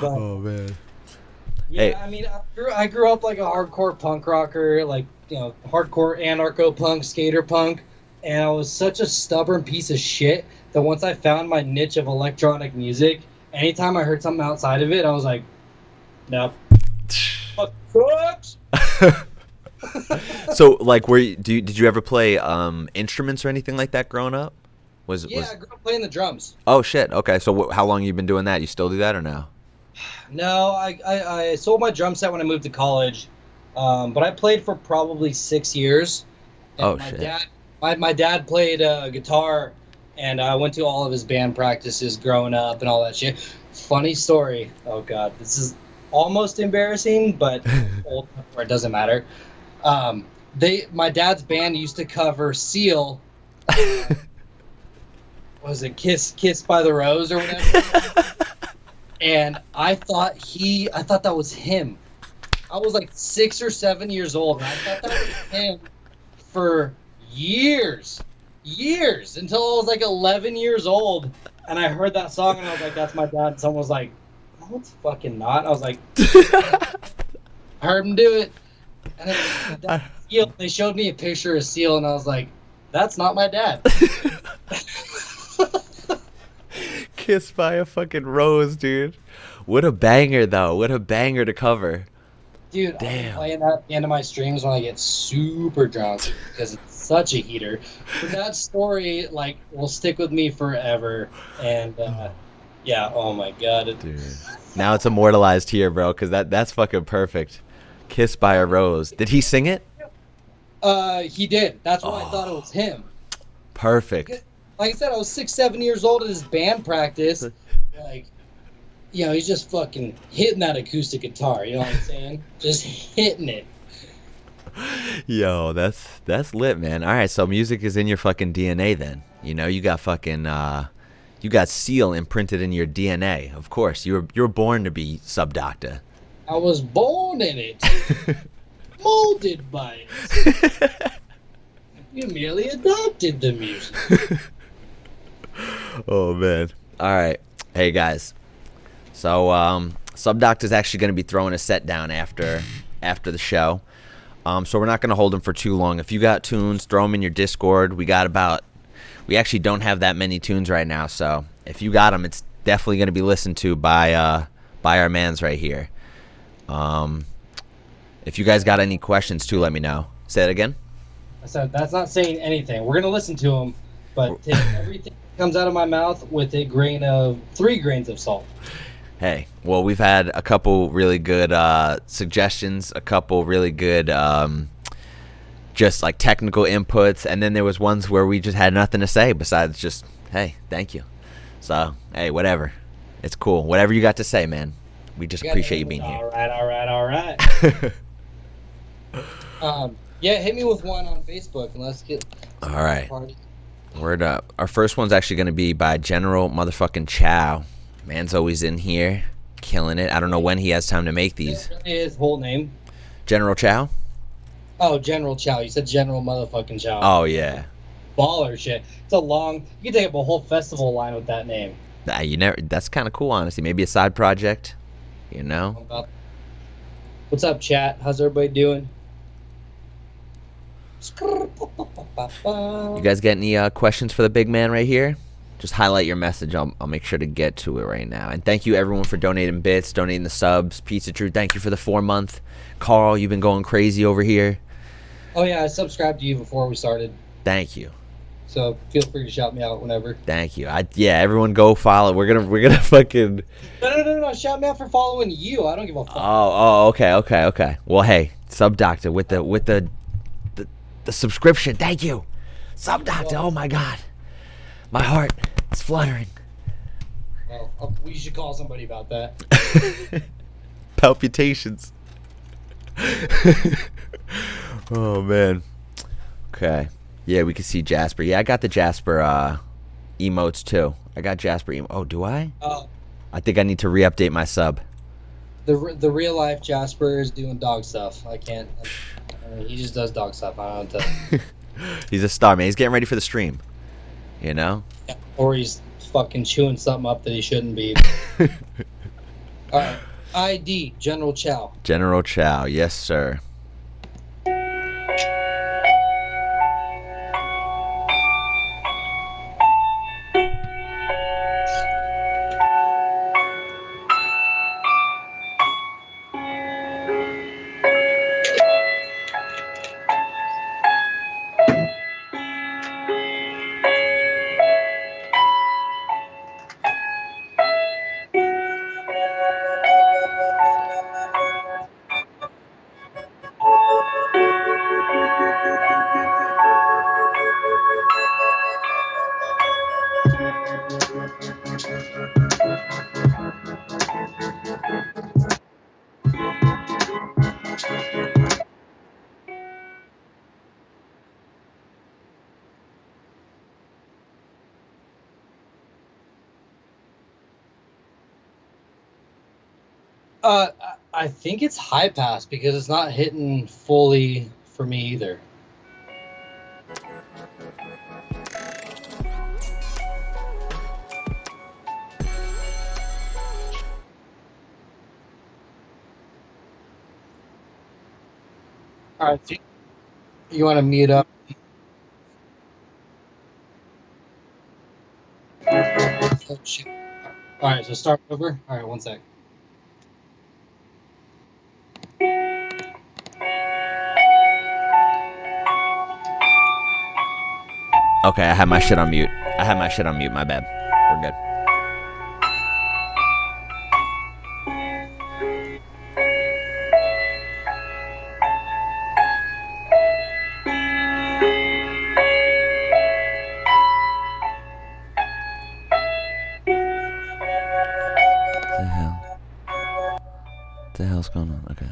Oh man. Yeah, hey. I mean, I grew up like a hardcore punk rocker, like, hardcore anarcho punk, skater punk, and I was such a stubborn piece of shit that once I found my niche of electronic music, anytime I heard something outside of it, I was like, nope. Fuck sucks. So, like, did you ever play instruments or anything like that growing up? I grew up playing the drums. Oh shit. Okay. So, how long you been doing that? You still do that or no? No, I sold my drum set when I moved to college, but I played for probably 6 years. And shit. My dad played guitar, and I went to all of his band practices growing up and all that shit. Funny story. Oh god, this is almost embarrassing, but old enough where it doesn't matter. My dad's band used to cover Seal. Was it Kiss by the Rose or whatever? And I thought that was him. I was like 6 or 7 years old, and I thought that was him for years, until I was like 11 years old, and I heard that song, and I was like, that's my dad. And someone was like, no, it's fucking not. I was like, I heard him do it. And then Seal, they showed me a picture of Seal, and I was like, that's not my dad. Kissed by a fucking rose, dude. What a banger, though. What a banger to cover. Dude, I'm playing that at the end of my streams when I get super drunk, because it's such a heater. But that story, like, will stick with me forever. And, yeah, oh my god. Dude. Now it's immortalized here, bro, because that's fucking perfect. Kissed by a rose. Did he sing it? He did. That's why I thought it was him. Perfect. Like I said, I was 6, 7 years old at his band practice. Like, he's just fucking hitting that acoustic guitar. You know what I'm saying? Just hitting it. Yo, that's lit, man. All right, so music is in your fucking DNA then. You know, you got fucking you got Seal imprinted in your DNA. Of course, you were born to be SubDocta. I was born in it, molded by it. You merely adopted the music. Oh man. All right. Hey guys. So SubDocta is actually going to be throwing a set down after the show. So we're not going to hold them for too long. If you got tunes, throw them in your Discord. We actually don't have that many tunes right now. So if you got them, it's definitely going to be listened to by our mans right here. If you guys got any questions too, let me know. Say it again. I said that's not saying anything. We're gonna listen to them, but take everything that comes out of my mouth with 3 grains of salt. Hey, well, we've had a couple really good suggestions, a couple really good just like technical inputs, and then there was ones where we just had nothing to say besides just, hey, thank you. So, hey, whatever. It's cool. Whatever you got to say, man. We just appreciate you being here. All right. Yeah, hit me with one on Facebook and let's get all right. Word up. Our first one's actually going to be by General motherfucking Chow. Man's always in here, killing it. I don't know when he has time to make these. His whole name? General Chow? Oh, General Chow. You said General motherfucking Chow. Oh, yeah. Baller shit. It's a long... You can take up a whole festival line with that name. That's kind of cool, honestly. Maybe a side project, you know? What's up, chat? How's everybody doing? You guys get any questions for the big man right here? Just highlight your message. I'll make sure to get to it right now. And thank you everyone for donating bits, donating the subs. Pizza True, thank you for the 4-month. Carl, you've been going crazy over here. Oh yeah, I subscribed to you before we started. Thank you. So feel free to shout me out whenever. Thank you. Everyone go follow. We're gonna fucking. No. Shout me out for following you. I don't give a fuck. Okay. Well, hey, SubDocta with the subscription. Thank you, SubDocta. Oh my God, my heart is fluttering. Well, we should call somebody about that. Palpitations. Oh man. Okay. Yeah, we can see Jasper. Yeah, I got the Jasper emotes too. I got Jasper Oh, do I? I think I need to re-update my sub. The real life Jasper is doing dog stuff. I mean, he just does dog stuff. I don't know. He's a star, man. He's getting ready for the stream. You know? Yeah, or he's fucking chewing something up that he shouldn't be. All right. ID, General Chow. General Chow. Yes, sir. I think it's high pass because it's not hitting fully for me either. All right, you want to mute up? Oh, shit. All right, so start over. All right, one sec. Okay, I had my shit on mute. My bad. We're good. What the hell's going on? Okay.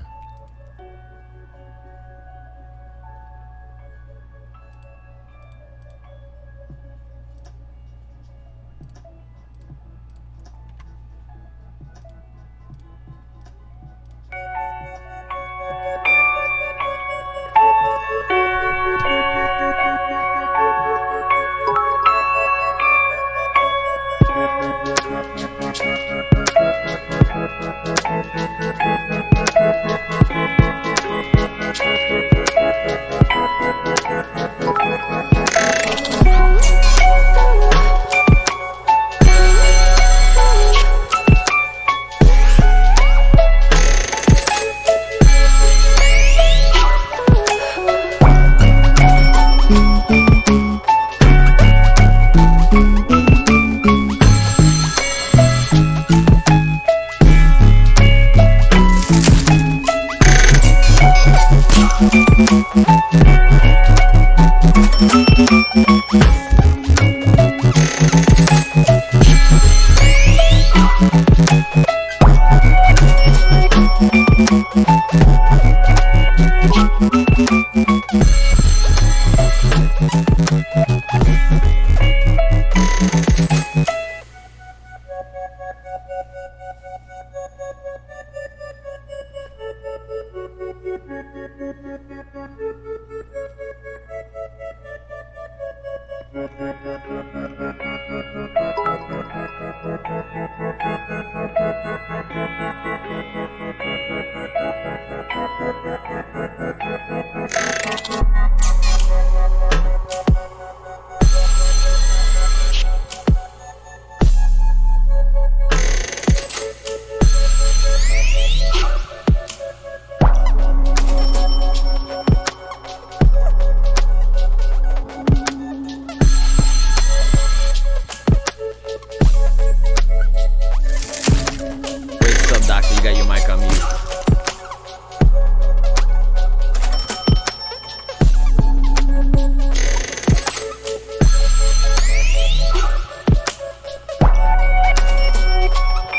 SubDocta, you got your mic on mute.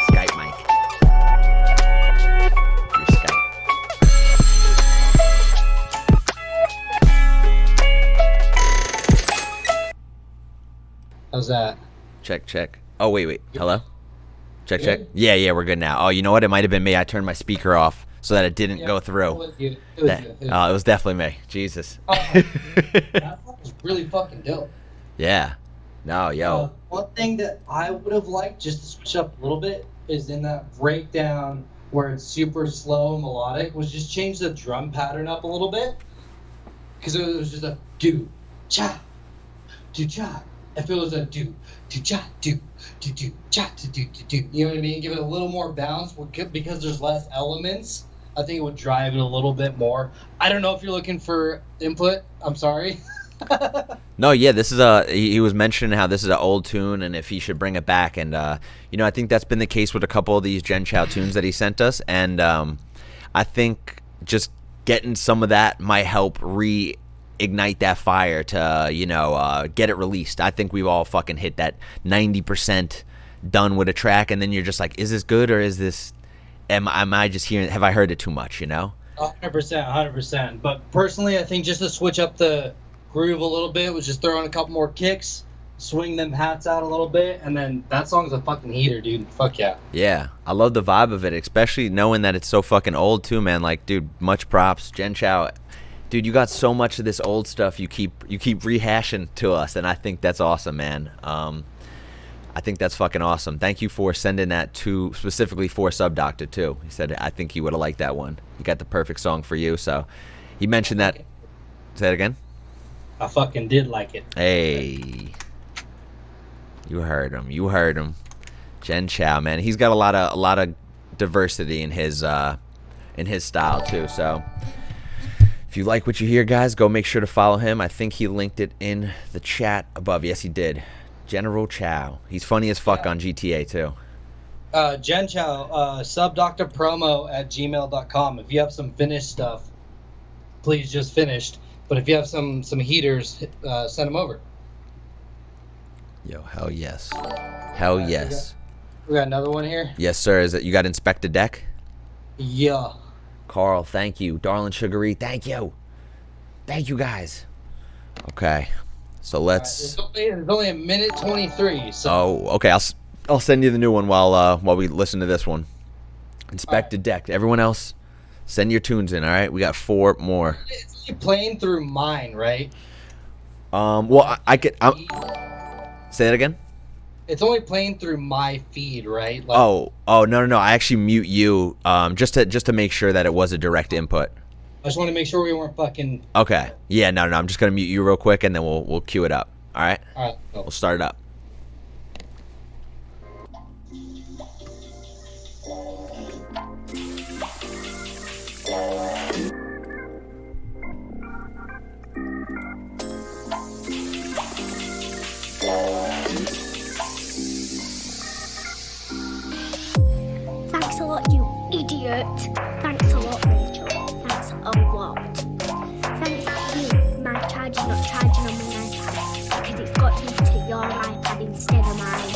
Skype mic. Your Skype. How's that? Check. Oh, wait. Hello? Check. Yeah, we're good now. Oh, you know what? It might have been me. I turned my speaker off so that it didn't go through. It was Definitely me. Jesus. That was really fucking dope. Yeah. No, yo. One thing that I would have liked, just to switch up a little bit, is in that breakdown where it's super slow and melodic, was just change the drum pattern up a little bit. Because it was just a do-cha, do-cha. If it was a do-cha, do-cha, do-do-do-do. You know what I mean? Give it a little more bounce because there's less elements. I think it would drive it a little bit more. I don't know if you're looking for input. I'm sorry. No, yeah, this is he was mentioning how this is an old tune and if he should bring it back. And, I think that's been the case with a couple of these Gen Chow tunes that he sent us. And I think just getting some of that might help reignite that fire to, get it released. I think we've all fucking hit that 90% done with a track. And then you're just like, is this good or is this, am I just hearing, have I heard it too much, 100%. But personally, I think just to switch up the groove a little bit was just throw in a couple more kicks, swing them hats out a little bit, and then that song's a fucking heater, dude. Fuck yeah. Yeah, I love the vibe of it, especially knowing that it's so fucking old too, man. Like, dude, much props, Gen Chow. Dude, you got so much of this old stuff you keep rehashing to us, and I think that's awesome, man. I think that's fucking awesome. Thank you for sending that to specifically for SubDocta too. He said I think he would have liked that one. He got the perfect song for you. So he mentioned that. Say it again. I fucking did like it. Hey, you heard him. Gen Chow, man. He's got a lot of diversity in his style too. So if you like what you hear, guys, go make sure to follow him. I think he linked it in the chat above. Yes, he did. General Chow. He's funny as fuck on GTA too. Gen Chow, SubDoctaPromo@gmail.com. If you have some finished stuff, please just finished. But if you have some heaters, send them over. Yo, hell yes. Hell yes. We got another one here? Yes, sir. Is it you got Inspector Deck? Yeah. Carl, thank you. Darlin Sugary, thank you. Thank you, guys. Okay. So let's... There's only a minute 23. So. Oh, okay. I'll send you the new one while we listen to this one. Inspector Deck. Everyone else, send your tunes in, all right? We got 4 more. It's only playing through mine, right? Well, I could... say that again? It's only playing through my feed, right? Like, Oh, no. I actually mute you, just to make sure that it was a direct input. I just want to make sure we weren't fucking. Okay. Yeah, no. I'm just gonna mute you real quick, and then we'll cue it up. All right. All right, go. We'll start it up. Thanks a lot, you idiot. Thanks a lot, Rachel. Thanks a lot. Thanks to you, my charger's not charging on my iPad because it's got used to your iPad instead of mine.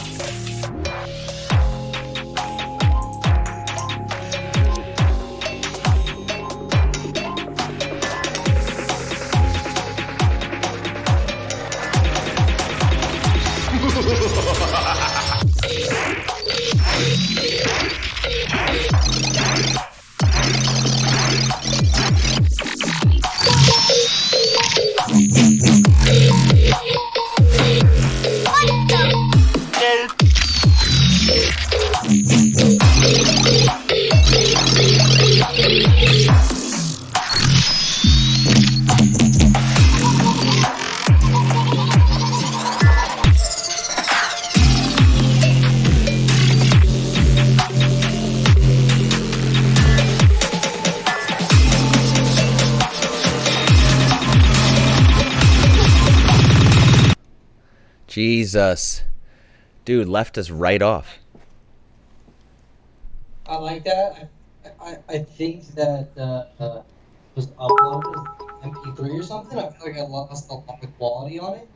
Jesus, dude, left us right off. I like that. I think that was uploaded as MP3 or something. I feel like I lost a lot of quality on it.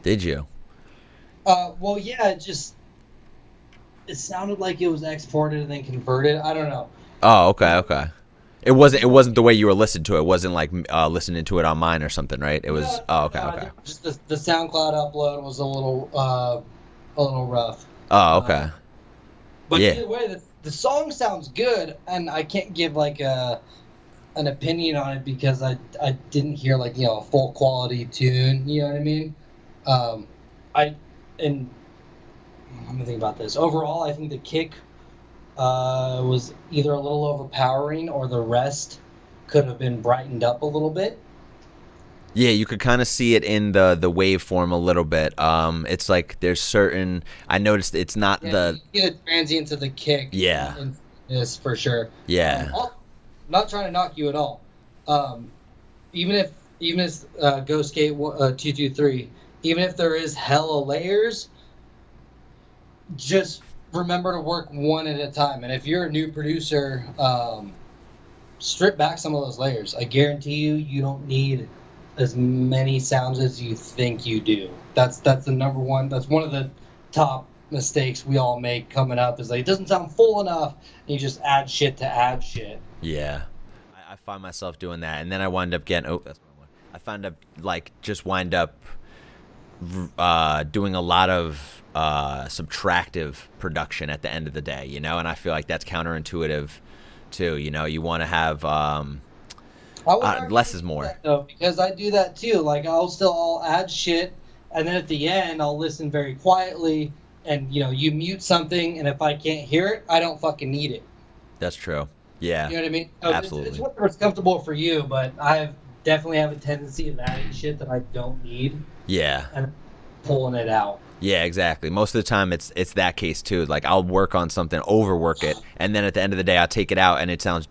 Did you? Well, yeah, it sounded like it was exported and then converted. I don't know. Oh, okay. It wasn't the way you were listening to it. It wasn't like listening to it on mine or something, right? It was. Okay. Just the SoundCloud upload was a little rough. Oh, okay. But Yeah. either way, the song sounds good, and I can't give like an opinion on it because I didn't hear like a full quality tune. You know what I mean? I'm gonna think about this. Overall, I think the kick was either a little overpowering or the rest could have been brightened up a little bit. Yeah, you could kind of see it in the waveform a little bit. It's like there's certain. I noticed it's not the. You get transient to the kick. Yeah. In this for sure. Yeah. I'm not trying to knock you at all. Even if Ghost Gate 223, even if there is hella layers, just remember to work one at a time. And if you're a new producer, strip back some of those layers. I guarantee you don't need as many sounds as you think you do. That's the number one. That's one of the top mistakes we all make coming up is like it doesn't sound full enough, and you just add shit to add shit. Yeah, I find myself doing that, and then I wind up getting. Oh, that's what I want. I find up wind up doing a lot of subtractive production at the end of the day, and I feel like that's counterintuitive too. You want to have less is more. Though, because I do that too. Like I'll add shit, and then at the end I'll listen very quietly, and you mute something, and if I can't hear it, I don't fucking need it. That's true. Yeah. You know what I mean? So absolutely. It's whatever's comfortable for you, but I definitely have a tendency of adding shit that I don't need. Yeah. And pulling it out. Yeah, exactly. Most of the time it's that case too. Like I'll work on something, overwork it, and then at the end of the day I'll take it out and it sounds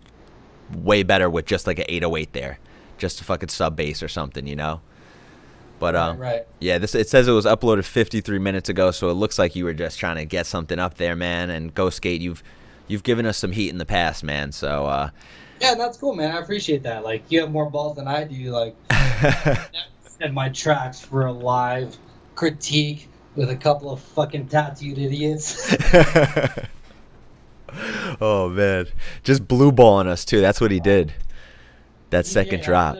way better with just like an 808 there. Just a fucking sub bass or something, But right. Yeah, it says it was uploaded 53 minutes ago, so it looks like you were just trying to get something up there, man. And Ghost Gate, you've given us some heat in the past, man. So yeah, that's cool, man. I appreciate that. Like you have more balls than I do. Like and my tracks for a live critique with a couple of fucking tattooed idiots. Oh man, just blue balling us too. That's what he did. That second drop.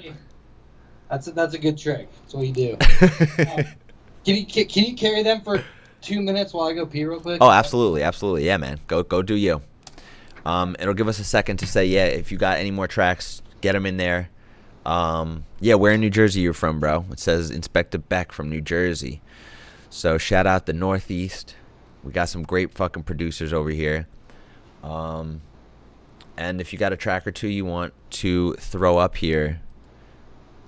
That's a good trick. That's what you do. Can you carry them for 2 minutes while I go pee real quick? Oh, absolutely. Yeah, man. Go do you. It'll give us a second to say, yeah, if you got any more tracks, get them in there. Yeah, where in New Jersey you're from, bro? It says Inspector Beck from New Jersey. So shout out the Northeast. We got some great fucking producers over here. And if you got a track or two you want to throw up here,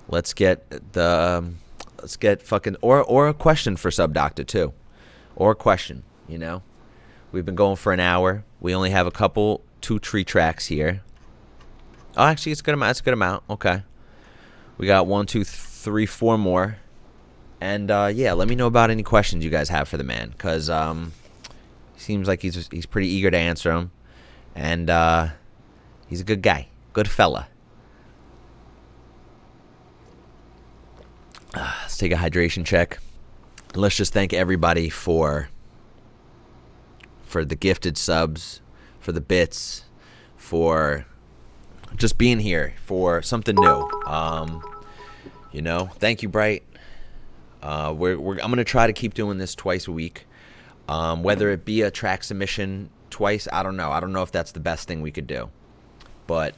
let's get fucking or a question for SubDocta too, or a question. You know, we've been going for an hour. We only have 2 tree tracks here. Oh, actually, it's a good amount. It's a good amount. Okay, we got 1, 2, 3, 4 more. And yeah, let me know about any questions you guys have for the man, because seems like he's pretty eager to answer them, and he's a good guy, good fella. Let's take a hydration check. Let's just thank everybody for the gifted subs, for the bits, for just being here for something new. You know, thank you, Bright. I'm gonna try to keep doing this twice a week. Whether it be a track submission twice, I don't know. I don't know if that's the best thing we could do, but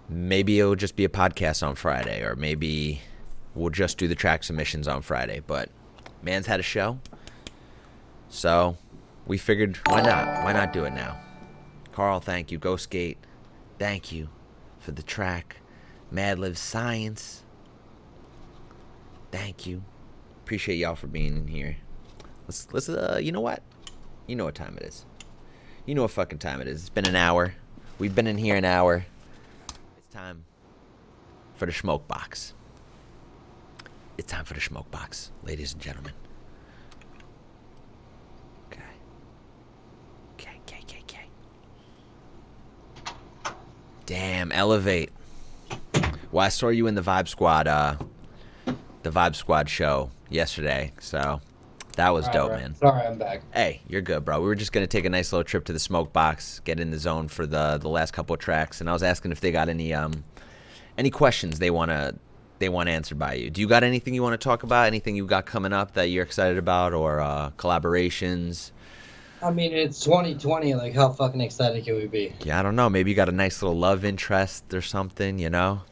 maybe it'll just be a podcast on Friday, or maybe we'll just do the track submissions on Friday. But man's had a show, so we figured why not do it now. Carl, thank you. Go Skate, thank you for the track. Mad Live Science, thank you. Appreciate y'all for being in here. Let's you know what? You know what time it is. You know what fucking time it is. It's been an hour. We've been in here an hour. It's time for the smoke box. It's time for the smoke box, ladies and gentlemen. Okay. Damn, Elevate. Well, I saw you in the Vibe Squad show yesterday, so that was dope, man. Sorry, I'm back. Hey, you're good, bro. We were just gonna take a nice little trip to the smoke box, get in the zone for the last couple of tracks, and I was asking if they got any questions they want answered by you. Do you got anything you want to talk about? Anything you got coming up that you're excited about, or collaborations? I mean, it's 2020. Like, how fucking excited can we be? Yeah, I don't know. Maybe you got a nice little love interest or something, you know?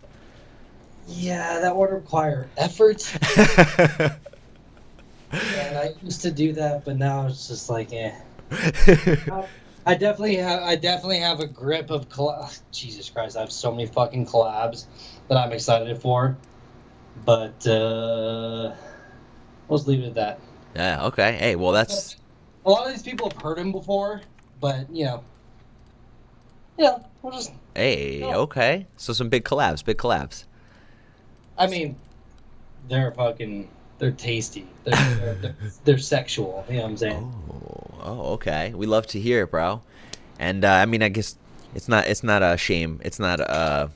Yeah, that would require effort. And I used to do that, but now it's just like, eh. I definitely have a grip of Jesus Christ, I have so many fucking collabs that I'm excited for. But let's leave it at that. Yeah, okay. Hey, well, that's... A lot of these people have heard him before, but, you know, we'll just... Hey, okay. So some big collabs. I mean, they're tasty. They're sexual, you know what I'm saying? Oh, okay. We love to hear it, bro. And, I mean, I guess it's not a shame. It's not a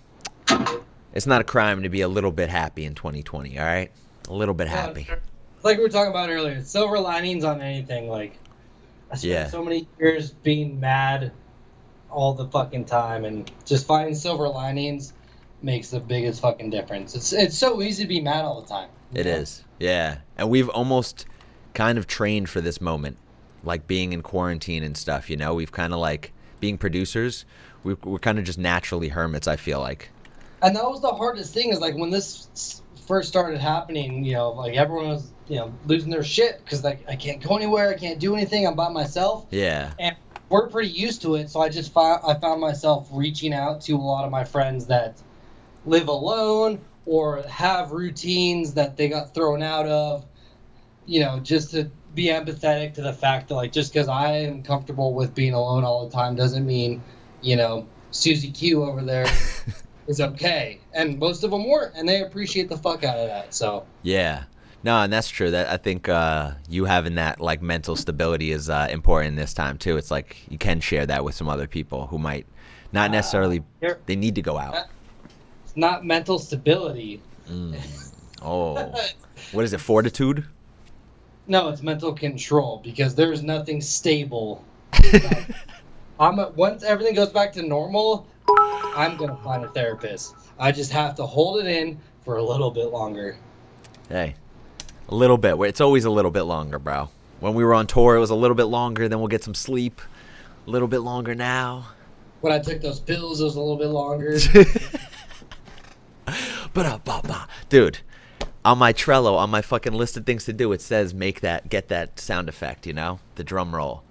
crime to be a little bit happy in 2020, all right? A little bit happy. Like we were talking about earlier, silver linings on anything, like... I spent so many years being mad all the fucking time, and just finding silver linings makes the biggest fucking difference. It's so easy to be mad all the time. It is, yeah. And we've almost kind of trained for this moment, like being in quarantine and stuff, you know? We've kind of like, being producers, we're kind of just naturally hermits, I feel like. And that was the hardest thing, is like when this first started happening, you know, like everyone was, you know, losing their shit because like I can't go anywhere, I can't do anything, I'm by myself. Yeah. And we're pretty used to it, so I found myself reaching out to a lot of my friends that live alone or have routines that they got thrown out of, you know, just to be empathetic to the fact that like just because I am comfortable with being alone all the time doesn't mean, you know, Susie Q over there is okay. And most of them weren't, and they appreciate the fuck out of that. So yeah. No, and that's true. That I think you having that like mental stability is important this time too. It's like you can share that with some other people who might not necessarily they need to go out. It's not mental stability. Oh, what is it? Fortitude? No, it's mental control, because there's nothing stable. Once everything goes back to normal, I'm gonna find a therapist. I just have to hold it in for a little bit longer. Hey. A little bit. It's always a little bit longer, bro. When we were on tour, it was a little bit longer. Then we'll get some sleep. A little bit longer now. When I took those pills, it was a little bit longer. Dude, on my Trello, on my fucking list of things to do, it says get that sound effect, you know? The drum roll.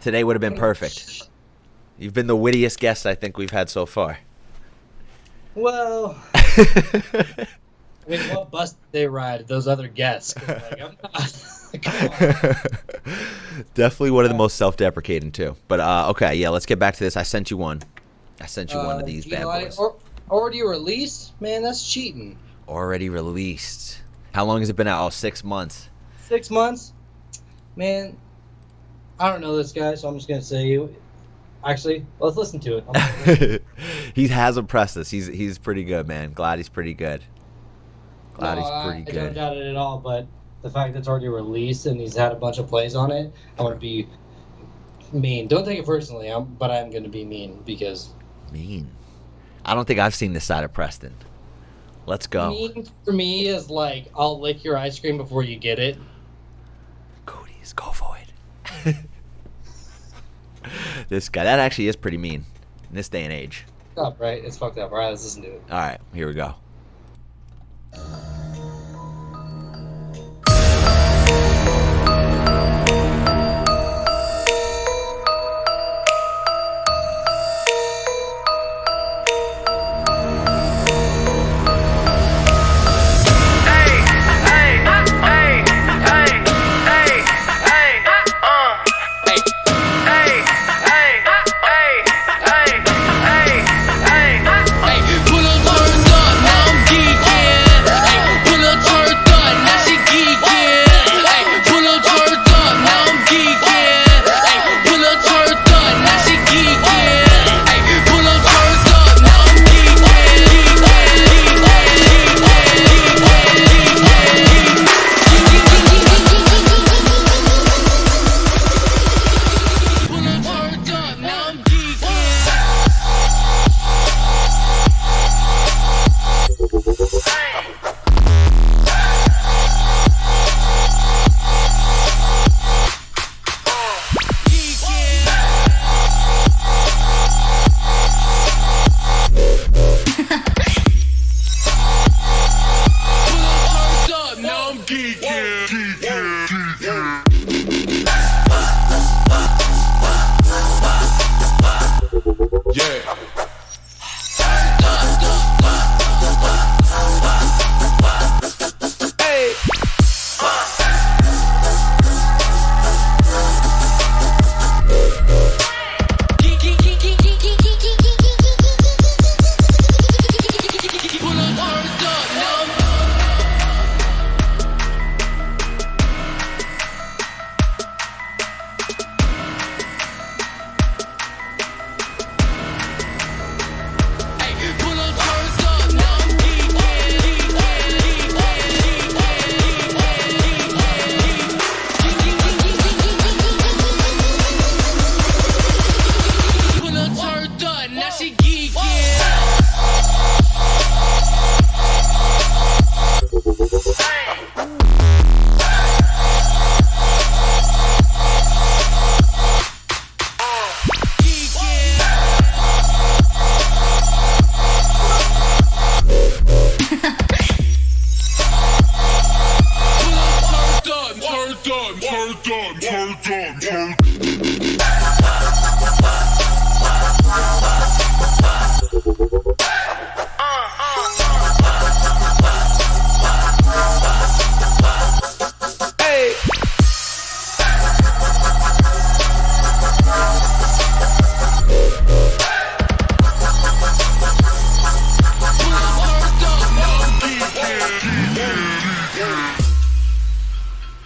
Today would have been perfect. You've been the wittiest guest I think we've had so far. Well, I mean, what bus did they ride? Those other guests? 'Cause, like, I'm not. Come on. Definitely one of the most self-deprecating too. But okay, yeah, let's get back to this. I sent you one. I sent you one of these bad Eli, boys. Already released? Man, that's cheating. Already released. How long has it been out? Oh, 6 months. 6 months? Man, I don't know this guy, so I'm just gonna say you. Actually, let's listen to it. He has impressed us. He's pretty good, man. Glad he's pretty good. Glad he's pretty I good. don't doubt it at all, but the fact that it's already released and he's had a bunch of plays on it, I'm gonna be mean. Don't take it personally, but I'm gonna be mean because Mean. I don't think I've seen this side of Preston. Let's go. mean for me is like I'll lick your ice cream before you get it. Cooties, go for it. This guy, that actually is pretty mean in this day and age. Up, right? It's fucked up. All right, let's listen to it. All right, here we go.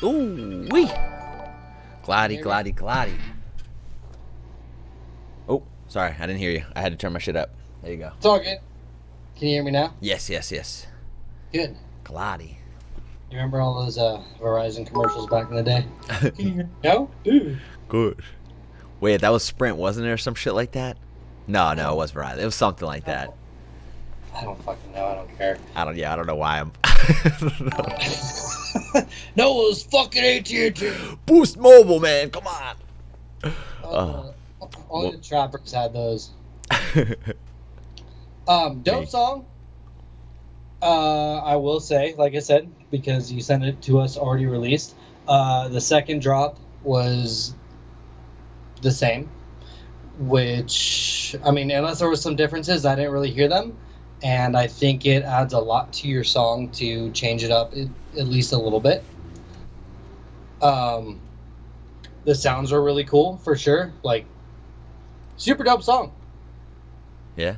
Ooh wee. Glotty. Oh, sorry, I didn't hear you. I had to turn my shit up. There you go. It's all good. Can you hear me now? Yes. Good. Glotty. You remember all those Verizon commercials back in the day? No? Dude. Good. Wait, that was Sprint, wasn't there? Some shit like that? No, it was Verizon. It was something like that. I don't fucking know. I don't care. I don't know why I'm. No, it was fucking AT&T. Boost Mobile, man. Come on. Only the trappers had those. Dope song. I will say, like I said, because you sent it to us already released, the second drop was the same, which, I mean, unless there was some differences, I didn't really hear them. And I think it adds a lot to your song to change it up at least a little bit. Um, the sounds are really cool for sure. Like, super dope song. Yeah.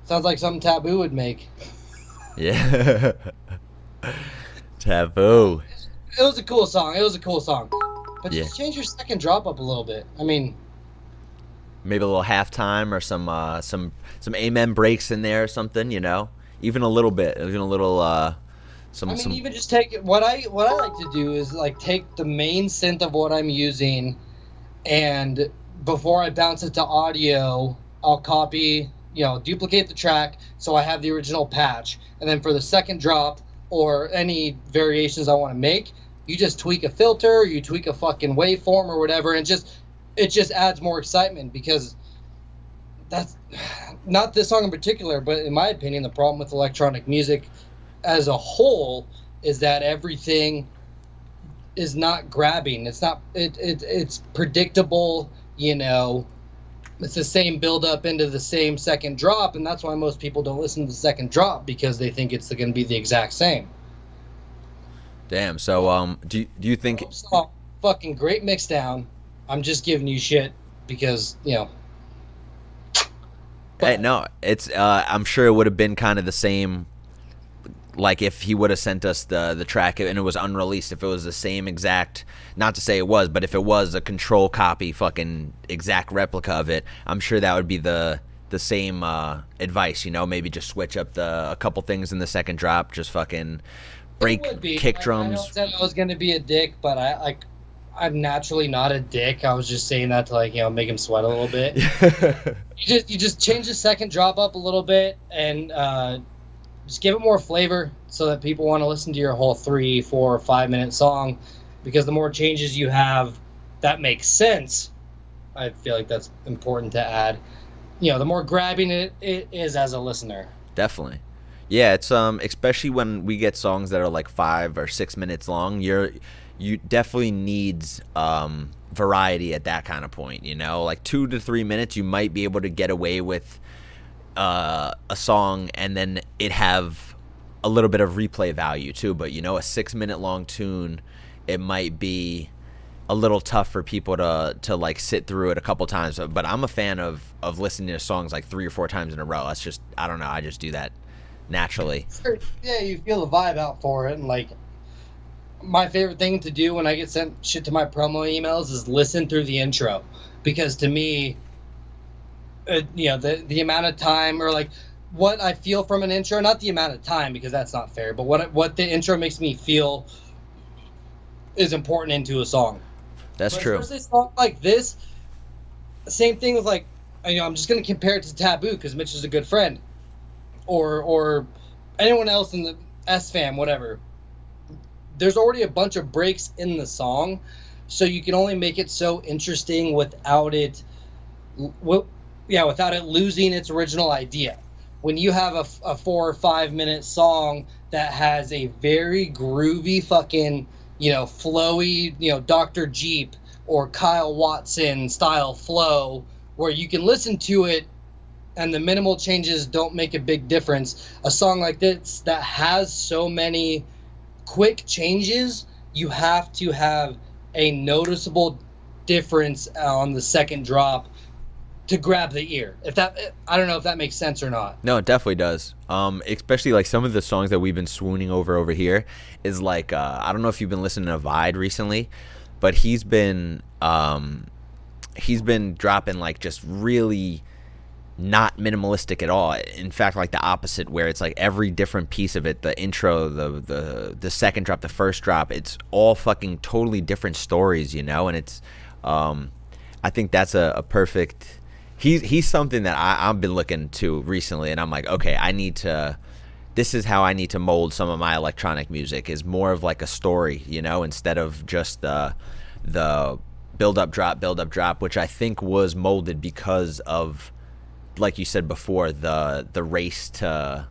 Sounds like something Taboo would make. Yeah. Taboo. It was a cool song. It was a cool song. But Yeah. just change your second drop up a little bit. I mean, Maybe a little halftime or some amen breaks in there or something, you know? Even a little bit. Even a little some I mean, some even just take what I like to do is like take the main synth of what I'm using, and before I bounce it to audio, I'll copy, duplicate the track so I have the original patch, and then for the second drop or any variations I want to make, you just tweak a filter, you tweak a fucking waveform or whatever, and it just adds more excitement because that's not this song in particular, but in my opinion, the problem with electronic music as a whole is that everything is not grabbing. It's not. It's predictable. It's the same build up into the same second drop, and that's why most people don't listen to the second drop because they think it's going to be the exact same. damn. So do you think Song, fucking great mix down. I'm just giving you shit because Hey, no, it's I'm sure it would have been kind of the same, like if he would have sent us the track and it was unreleased, if it was the same exact, not to say it was, but if it was a control copy fucking exact replica of it, I'm sure that would be the same advice, maybe just switch up a couple things in the second drop, just fucking break it would be. kick I know drums. I said I was going to be a dick, but I'm naturally not a dick. I was just saying that to make him sweat a little bit. You just change the second drop up a little bit and just give it more flavor so that people want to listen to your whole 3, 4, 5 minute song. Because the more changes you have that makes sense, I feel like that's important to add. The more grabbing it is as a listener. Definitely. Yeah, it's especially when we get songs that are like 5 or 6 minutes long, you definitely needs variety at that kind of point, like 2 to 3 minutes you might be able to get away with a song and then it have a little bit of replay value too, but a 6-minute long tune, it might be a little tough for people to like sit through it a couple times. But I'm a fan of listening to songs like 3 or 4 times in a row. That's just, I don't know, I just do that naturally. Yeah, you feel the vibe out for it. And my favorite thing to do when I get sent shit to my promo emails is listen through the intro, because to me, the amount of time or what I feel from an intro, not the amount of time because that's not fair, but what the intro makes me feel is important into a song. That's true. Especially a song like this, same thing with I'm just gonna compare it to Taboo because Mitch is a good friend, or anyone else in the S fam, whatever. There's already a bunch of breaks in the song, so you can only make it so interesting without it losing its original idea. When you have a 4 or 5 minute song that has a very groovy fucking, flowy, Dr. Jeep or Kyle Watson style flow, where you can listen to it and the minimal changes don't make a big difference. A song like this that has so many quick changes, you have to have a noticeable difference on the second drop to grab the ear. I don't know if that makes sense or not. No, it definitely does. Especially like some of the songs that we've been swooning over here is like I don't know if you've been listening to Vide recently, but he's been dropping like just really not minimalistic at all. In fact, like the opposite, where it's like every different piece of it, the intro, the second drop, the first drop, it's all fucking totally different stories, and it's I think that's a perfect. He's something that I've been looking to recently, and I'm like, okay, this is how I need to mold some of my electronic music, is more of like a story, instead of just the build up drop, which I think was molded because of, like you said before, the race to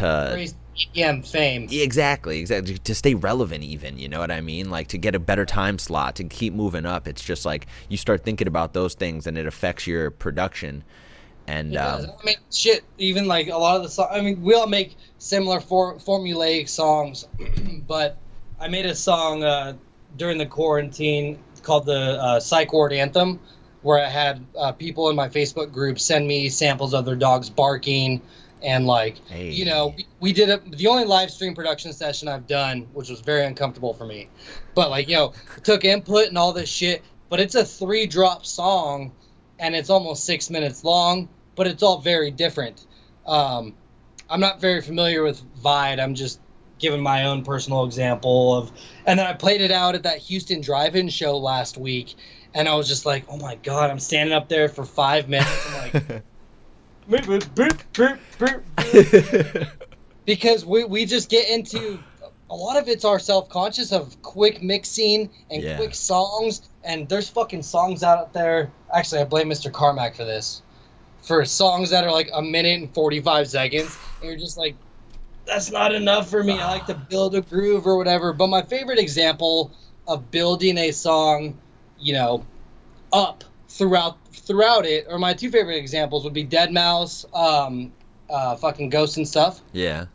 Raise EM fame. Exactly, to stay relevant even, you know what I mean? Like to get a better time slot, to keep moving up. It's just like you start thinking about those things and it affects your production. And I mean, shit, even like a lot of the songs, I mean, we all make similar formulaic songs, but I made a song during the quarantine called the Psych Ward Anthem, where I had people in my Facebook group send me samples of their dogs barking. And like, Hey. you know, we did the only live stream production session I've done, which was very uncomfortable for me. But like, you know, took input and all this shit. But it's a 3-drop song, and it's almost 6 minutes long. But it's all very different. I'm not very familiar with Vide. I'm just giving my own personal example of. And then I played it out at that Houston Drive-In show last week, and I was just like, oh my god, I'm standing up there for 5 minutes. I'm like. Because we just get into a lot of it's our self-conscious of quick mixing and quick songs, and there's fucking songs out there. Actually, I blame Mr. Carmack for this, for songs that are like 1 minute and 45 seconds, and you're just like, that's not enough for me. I like to build a groove or whatever. But my favorite example of building a song, you know, up throughout it, or my 2 favorite examples would be Deadmau5, fucking Ghost and Stuff. Yeah.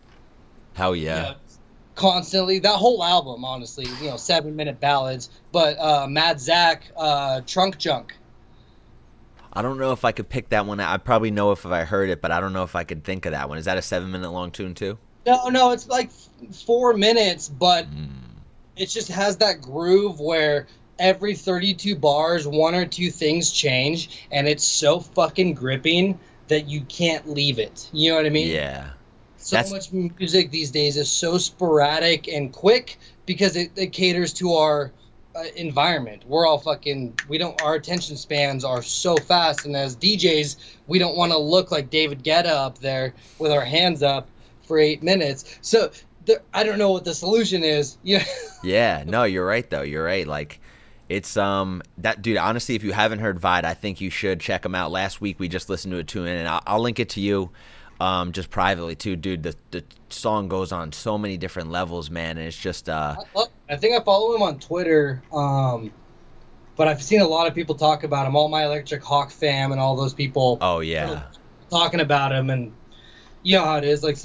Hell yeah. You know, constantly, that whole album, honestly, you know, 7-minute ballads. But Mad Zach, Trunk Junk. I don't know if I could pick that one. I probably know if I heard it, but I don't know if I could think of that one. Is that a 7-minute long tune too? No, it's like 4 minutes, but it just has that groove where every 32 bars, 1 or 2 things change, and it's so fucking gripping that you can't leave it. You know what I mean? Yeah. So much music these days is so sporadic and quick because it caters to our environment. We're all our attention spans are so fast, and as DJs, we don't want to look like David Guetta up there with our hands up for 8 minutes. So I don't know what the solution is. Yeah. Yeah. No, you're right though. You're right. Like, it's that dude. Honestly, if you haven't heard Vide, I think you should check him out. Last week we just listened to a tune, and I'll link it to you, just privately too, dude. The song goes on so many different levels, man, and it's just. I think I follow him on Twitter, but I've seen a lot of people talk about him. All My Electric Hawk fam and all those people. Oh yeah. Talking about him, and you know how it is. Like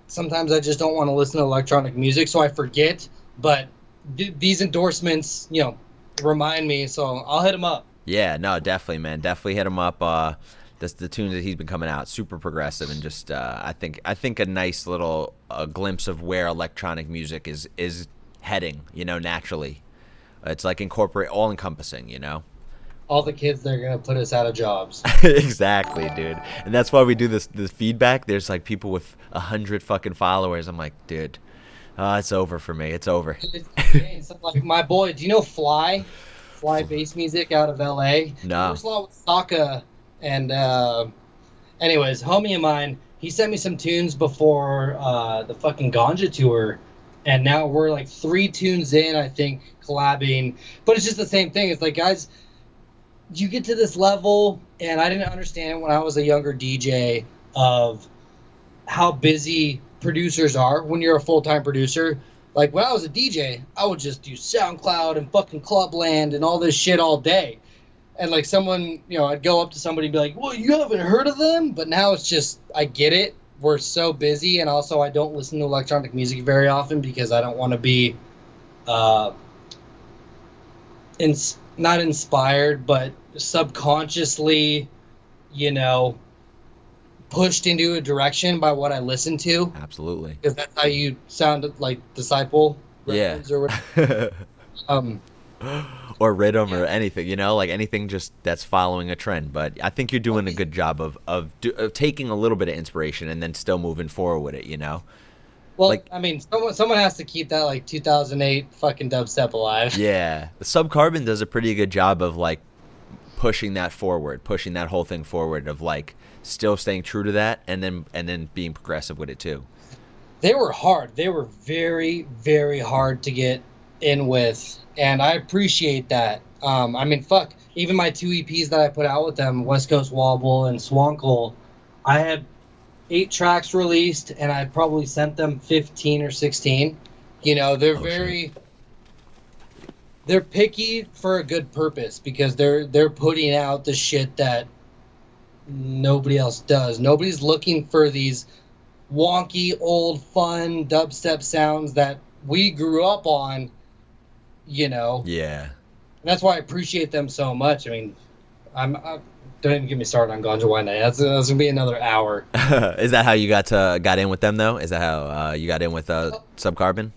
sometimes I just don't want to listen to electronic music, so I forget. But these endorsements, you know, remind me, so I'll hit him up. Yeah, no, definitely, man. Definitely hit him up. The tunes that he's been coming out, super progressive, and just I think a nice little glimpse of where electronic music is heading, you know, naturally. It's like all encompassing, you know. All the kids that are gonna put us out of jobs. Exactly, dude. And that's why we do this feedback. There's like people with 100 fucking followers. I'm like, dude, it's over for me. It's over. So, like, my boy, do you know Fly bass music out of LA? No. First law with Saka, and anyways, homie of mine, he sent me some tunes before the fucking Ganja tour, and now we're like 3 tunes in, I think, collabing. But it's just the same thing. It's like, guys, you get to this level, and I didn't understand when I was a younger DJ of how busy producers are when you're a full-time producer. Like, when I was a DJ, I would just do SoundCloud and fucking Clubland and all this shit all day. And, like, someone, you know, I'd go up to somebody and be like, well, you haven't heard of them? But now it's just, I get it. We're so busy, and also I don't listen to electronic music very often because I don't want to be not inspired, but subconsciously, you know, pushed into a direction by what I listen to. Absolutely. Because that's how you sound like Disciple. Yeah. Or whatever. Or rhythm or anything, you know, like anything just that's following a trend. But I think you're doing a good job of taking a little bit of inspiration and then still moving forward with it, you know. Well, like, I mean, someone has to keep that like 2008 fucking dubstep alive. Yeah, the Subcarbon does a pretty good job of like pushing that whole thing forward, of like still staying true to that, and then being progressive with it too. They were hard. They were very, very hard to get in with, and I appreciate that. I mean, fuck, even my 2 EPs that I put out with them, West Coast Wobble and Swankle, I had 8 tracks released, and I probably sent them 15 or 16. You know, they're picky for a good purpose because they're putting out the shit that nobody else does. Nobody's looking for these wonky, old, fun dubstep sounds that we grew up on, you know. Yeah. And that's why I appreciate them so much. I mean, I don't even get me started on Ganja White Night. That's gonna be another hour. Is that how you got in with them though? Is that how you got in with Subcarbon?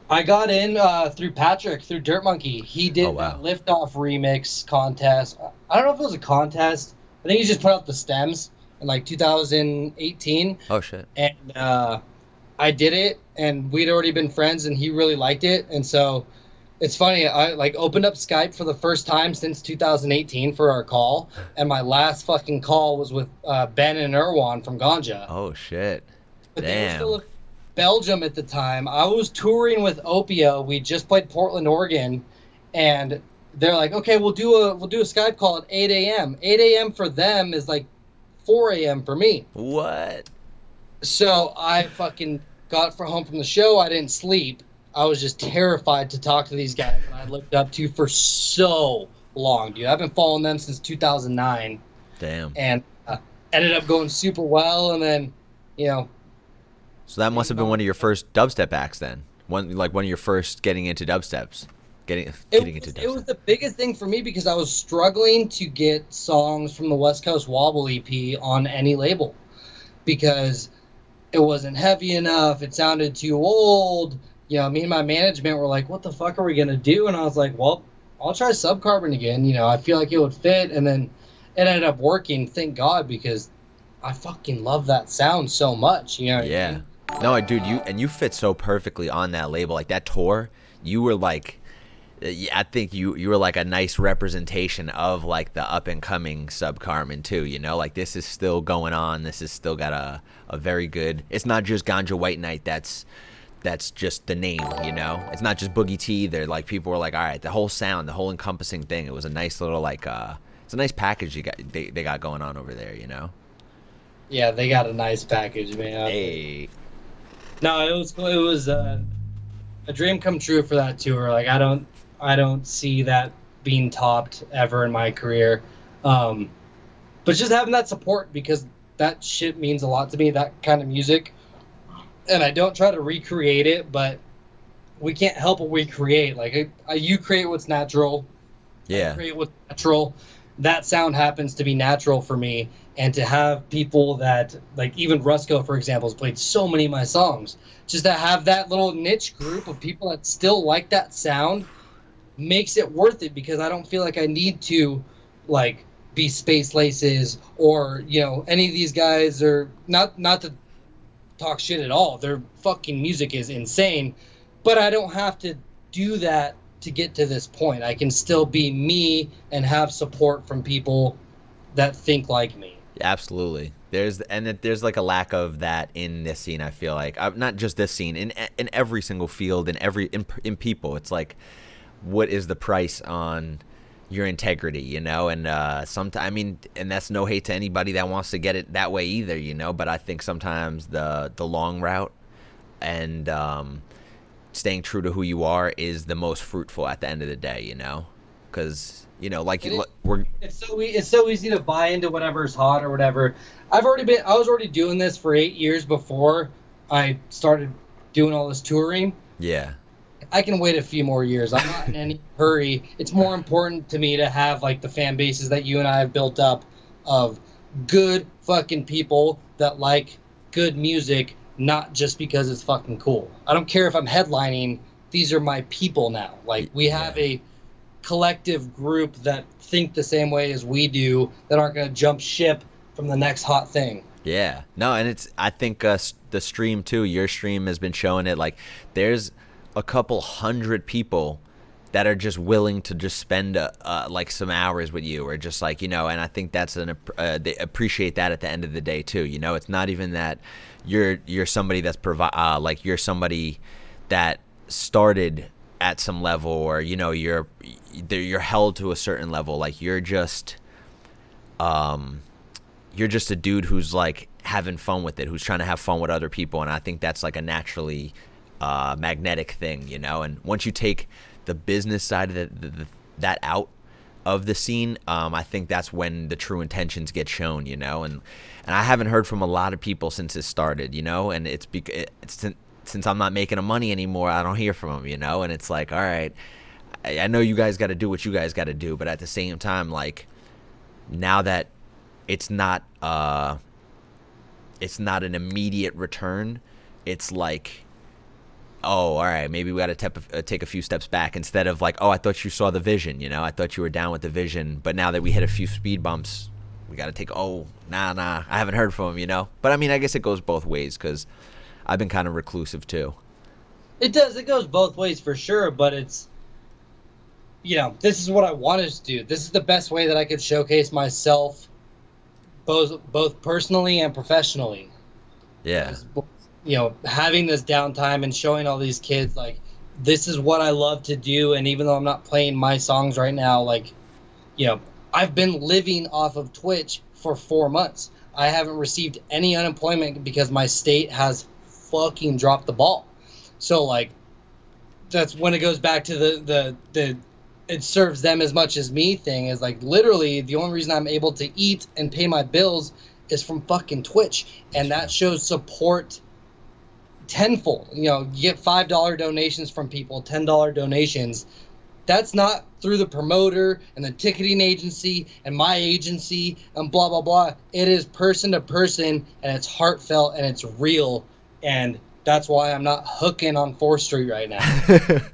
I got in through Patrick, through Dirt Monkey. He did that Liftoff remix contest. I don't know if it was a contest. I think he just put out the stems in like 2018. Oh shit! And I did it, and we'd already been friends, and he really liked it. And so it's funny. I like opened up Skype for the first time since 2018 for our call, and my last fucking call was with Ben and Erwan from Ganja. Oh shit! But they were still in Belgium at the time. I was touring with Opio. We just played Portland, Oregon, and they're like, "Okay, we'll do a Skype call at 8 a.m. 8 a.m. for them is like 4 a.m. for me." What? So I fucking got home from the show. I didn't sleep. I was just terrified to talk to these guys that I looked up to for so long, dude. I've been following them since 2009. Damn. And ended up going super well, and then, you know. So that must have been one of your first dubstep acts then. One of your first getting into dubsteps. Getting into dubstep. It was the biggest thing for me because I was struggling to get songs from the West Coast Wobble EP on any label because it wasn't heavy enough. It sounded too old. You know, me and my management were like, "What the fuck are we gonna do?" And I was like, "Well, I'll try Subcarbon again. You know, I feel like it would fit." And then it ended up working. Thank God, because I fucking love that sound so much. You know? Yeah. No, dude, you fit so perfectly on that label. Like that tour, you were like, I think you were like a nice representation of like the up and coming Subcarbon too. You know, like this is still going on. This has still got a very good. It's not just Ganja White Night. That's just the name. You know, it's not just Boogie T. They're like people were like, all right, the whole sound, the whole encompassing thing. It was a nice little like it's a nice package they got going on over there. You know. Yeah, they got a nice package, man. Hey. No, it was a dream come true for that tour. Like I don't see that being topped ever in my career. But just having that support, because that shit means a lot to me, that kind of music. And I don't try to recreate it, but we can't help what we create. Like you create what's natural. Yeah. I create what's natural. That sound happens to be natural for me. And to have people that, like even Rusko, for example, has played so many of my songs, just to have that little niche group of people that still like that sound makes it worth it, because I don't feel like I need to, like, be Space Laces or, you know, any of these guys are, not to talk shit at all. Their fucking music is insane, but I don't have to do that to get to this point. I can still be me and have support from people that think like me. Absolutely. There's like a lack of that in this scene. I feel like not just this scene, in every single field, in people. It's like, what is the price on your integrity, you know? And sometimes, I mean, and that's no hate to anybody that wants to get it that way either, you know. But I think sometimes the long route and staying true to who you are is the most fruitful at the end of the day, you know, because. You know, like it's so easy to buy into whatever's hot or whatever. I was already doing this for 8 years before I started doing all this touring. Yeah. I can wait a few more years. I'm not in any hurry. It's more important to me to have like the fan bases that you and I have built up of good fucking people that like good music, not just because it's fucking cool. I don't care if I'm headlining. These are my people now. Like we have a collective group that think the same way as we do, that aren't going to jump ship from the next hot thing. Yeah. No, and I think the stream too, your stream has been showing it. Like there's a couple hundred people that are just willing to just spend like some hours with you, or just like, you know, and I think that's they appreciate that at the end of the day too. You know, it's not even that you're somebody that's like you're somebody that started at some level, or you know, you're held to a certain level. Like you're just you're just a dude who's like having fun with it, who's trying to have fun with other people, and I think that's like a naturally magnetic thing, you know. And once you take the business side of that out of the scene, I think that's when the true intentions get shown, you know. And I haven't heard from a lot of people since it started, you know, and it's since I'm not making money anymore, I don't hear from them, you know. And it's like, all right, I know you guys got to do what you guys got to do, but at the same time, like, now that it's not an immediate return, it's like, oh, all right, maybe we got to take a few steps back, instead of like, oh, I thought you saw the vision, you know, I thought you were down with the vision, but now that we hit a few speed bumps, we got to take, oh, nah, I haven't heard from him, you know. But I mean, I guess it goes both ways, because I've been kind of reclusive too. It goes both ways for sure, but it's, you know, this is what I wanted to do. This is the best way that I could showcase myself, both personally and professionally. Yeah. You know, having this downtime and showing all these kids, like, this is what I love to do. And even though I'm not playing my songs right now, like, you know, I've been living off of Twitch for 4 months. I haven't received any unemployment because my state has fucking dropped the ball. So, like, that's when it goes back to the it serves them as much as me thing, is like, literally the only reason I'm able to eat and pay my bills is from fucking Twitch. And that shows support tenfold. You know, you get $5 donations from people, $10 donations. That's not through the promoter and the ticketing agency and my agency and blah, blah, blah. It is person to person, and it's heartfelt and it's real. And that's why I'm not hooking on 4th Street right now.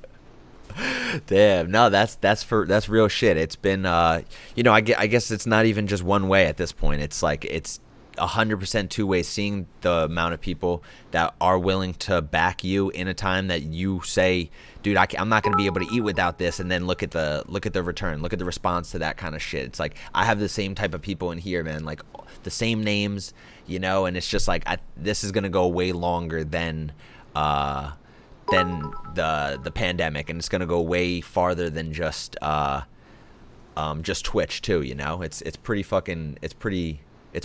Damn, no, that's real shit. It's been, you know, I guess it's not even just one way at this point. It's like, it's 100% two ways. Seeing the amount of people that are willing to back you in a time that you say, dude, I'm not going to be able to eat without this, and then look at the return, look at the response to that kind of shit. It's like, I have the same type of people in here, man, like the same names, you know, and it's just like, this is going to go way longer than the pandemic, and it's going to go way farther than just Twitch too, you know. It's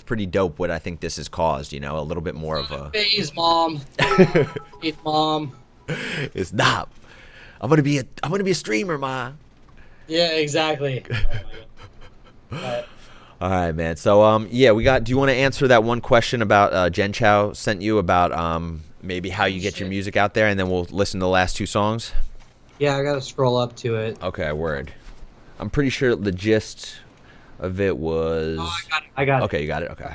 pretty dope what I think this has caused, you know, a little bit more of a phase, mom. It's mom. It's not. I'm gonna be a streamer, ma. Yeah, exactly. All right, man. So yeah, do you want to answer that one question about Jen Chow sent you about maybe how you get your music out there, and then we'll listen to the last 2 songs? Yeah, I gotta scroll up to it. Okay, word. I'm pretty sure the gist of it was... Oh, I got it. Okay, you got it? Okay.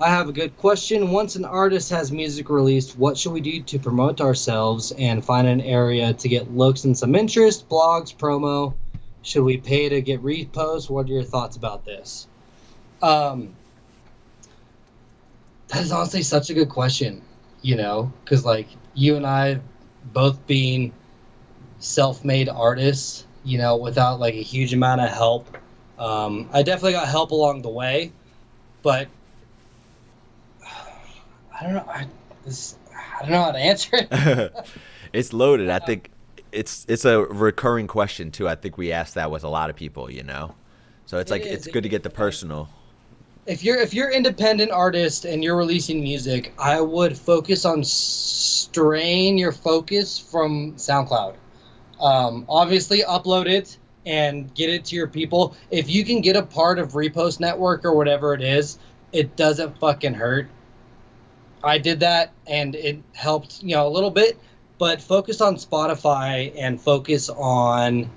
I have a good question. Once an artist has music released, what should we do to promote ourselves and find an area to get looks and some interest, blogs, promo? Should we pay to get reposts? What are your thoughts about this? That is honestly such a good question, you know, because, like, you and I both being self-made artists, you know, without, like, a huge amount of help. I definitely got help along the way, but I don't know. I don't know how to answer it. It's loaded. I think it's a recurring question too. I think we ask that with a lot of people, you know. So it's like, it's good to get the personal. If you're independent artist and you're releasing music, I would focus on straying your focus from SoundCloud. Obviously, upload it and get it to your people. If you can get a part of Repost Network or whatever it is, it doesn't fucking hurt. I did that and it helped, you know, a little bit, but focus on Spotify and focus on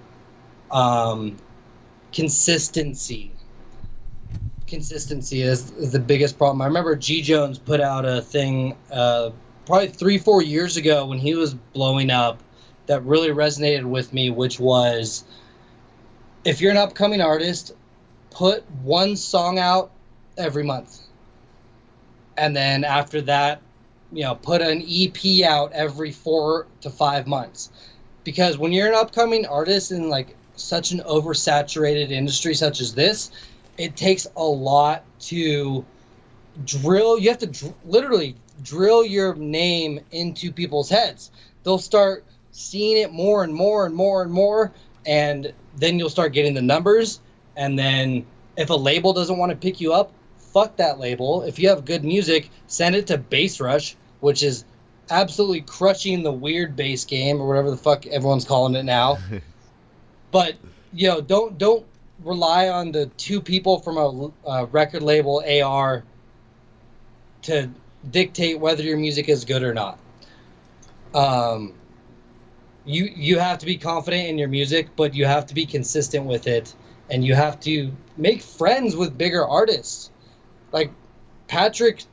consistency. Consistency is the biggest problem. I remember G Jones put out a thing probably 3-4 years ago when he was blowing up that really resonated with me, which was, if you're an upcoming artist, put 1 song out every month. And then after that, you know, put an EP out every 4 to 5 months. Because when you're an upcoming artist in, like, such an oversaturated industry such as this, it takes a lot to drill. You have to literally drill your name into people's heads. They'll start seeing it more and more and more and more, and then you'll start getting the numbers. And then if a label doesn't want to pick you up, fuck that label. If you have good music, send it to Bass Rush, which is absolutely crushing the weird bass game or whatever the fuck everyone's calling it now. But don't rely on the two people from a record label AR to dictate whether your music is good or not. You have to be confident in your music, but you have to be consistent with it, and you have to make friends with bigger artists. Like Patrick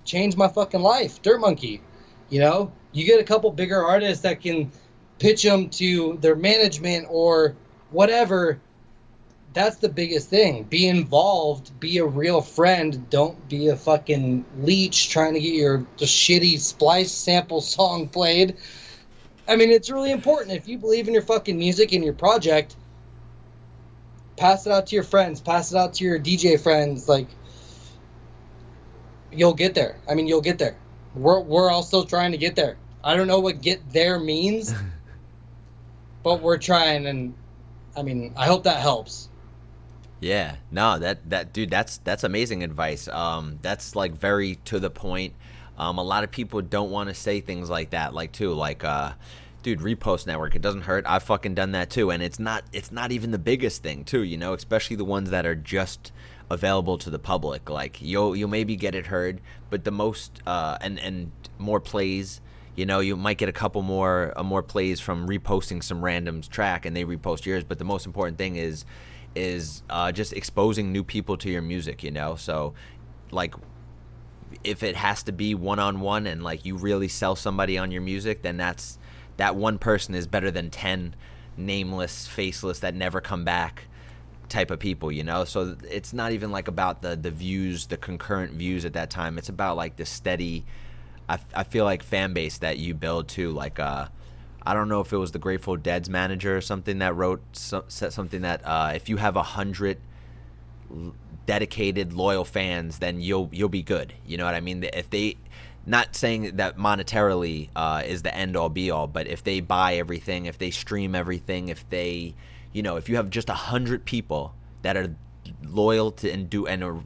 changed my fucking life. Dirt Monkey, you get a couple bigger artists that can pitch them to their management or whatever. That's the biggest thing. Be involved. Be a real friend. Don't be a fucking leech trying to get your shitty splice sample song played. I mean, it's really important. If you believe in your fucking music and your project, pass it out to your friends. Pass it out to your DJ friends. Like, you'll get there. I mean, you'll get there. We're all still trying to get there. I don't know what get there means, but we're trying, and I mean, I hope that helps. Yeah, no, that dude, that's amazing advice. That's like very to the point. A lot of people don't want to say things like that, dude, repost network, it doesn't hurt. I've fucking done that too, and it's not even the biggest thing too, especially the ones that are just available to the public. Like you'll maybe get it heard, but the most and more plays. You might get a couple more plays from reposting some random's track, and they repost yours. But the most important thing is just exposing new people to your music. So like, if it has to be one-on-one and like you really sell somebody on your music, then that one person is better than 10 nameless, faceless that never come back type of people. So it's not even like about the views, the concurrent views at that time. It's about like the steady, I feel like, fan base that you build too. Like I don't know if it was the Grateful Dead's manager or something that said something that if you have 100 dedicated loyal fans, then you'll be good. You know what I mean? If they, not saying that monetarily is the end all be all, but if they buy everything, if they stream everything, if they, if you have just 100 people that are loyal to and are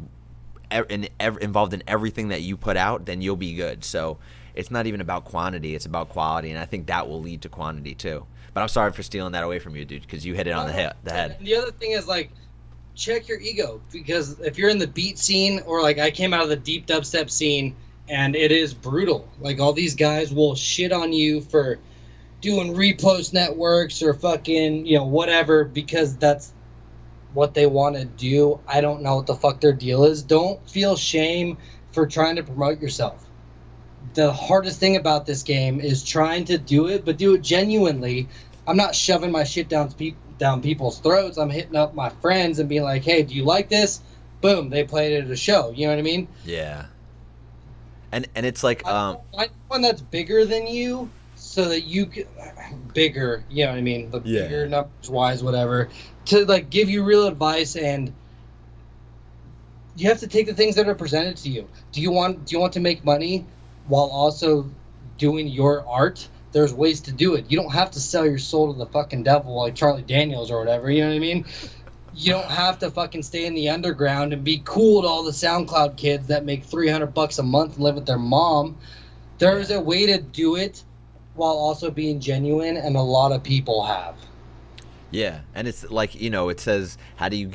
involved in everything that you put out, then you'll be good. So it's not even about quantity, it's about quality, and I think that will lead to quantity too. But I'm sorry for stealing that away from you, dude, because you hit it on the head. And the other thing is, like, check your ego, because if you're in the beat scene, or like I came out of the deep dubstep scene, and it is brutal. Like, all these guys will shit on you for doing repost networks or fucking, whatever, because that's what they want to do. I don't know what the fuck their deal is. Don't feel shame for trying to promote yourself. The hardest thing about this game is trying to do it, but do it genuinely. I'm not shoving my shit down people's throats. I'm hitting up my friends and being like, hey, do you like this? Boom, they played it at a show. You know what I mean? Yeah. And it's like find one that's bigger than you, so that you can bigger, you know what I mean? The bigger numbers wise, whatever, to like give you real advice. And you have to take the things that are presented to you. Do you want to make money while also doing your art? There's ways to do it. You don't have to sell your soul to the fucking devil like Charlie Daniels or whatever, you know what I mean? You don't have to fucking stay in the underground and be cool to all the SoundCloud kids that make $300 a month and live with their mom. There is a way to do it while also being genuine, and a lot of people have. Yeah, and it's like, it says, how do you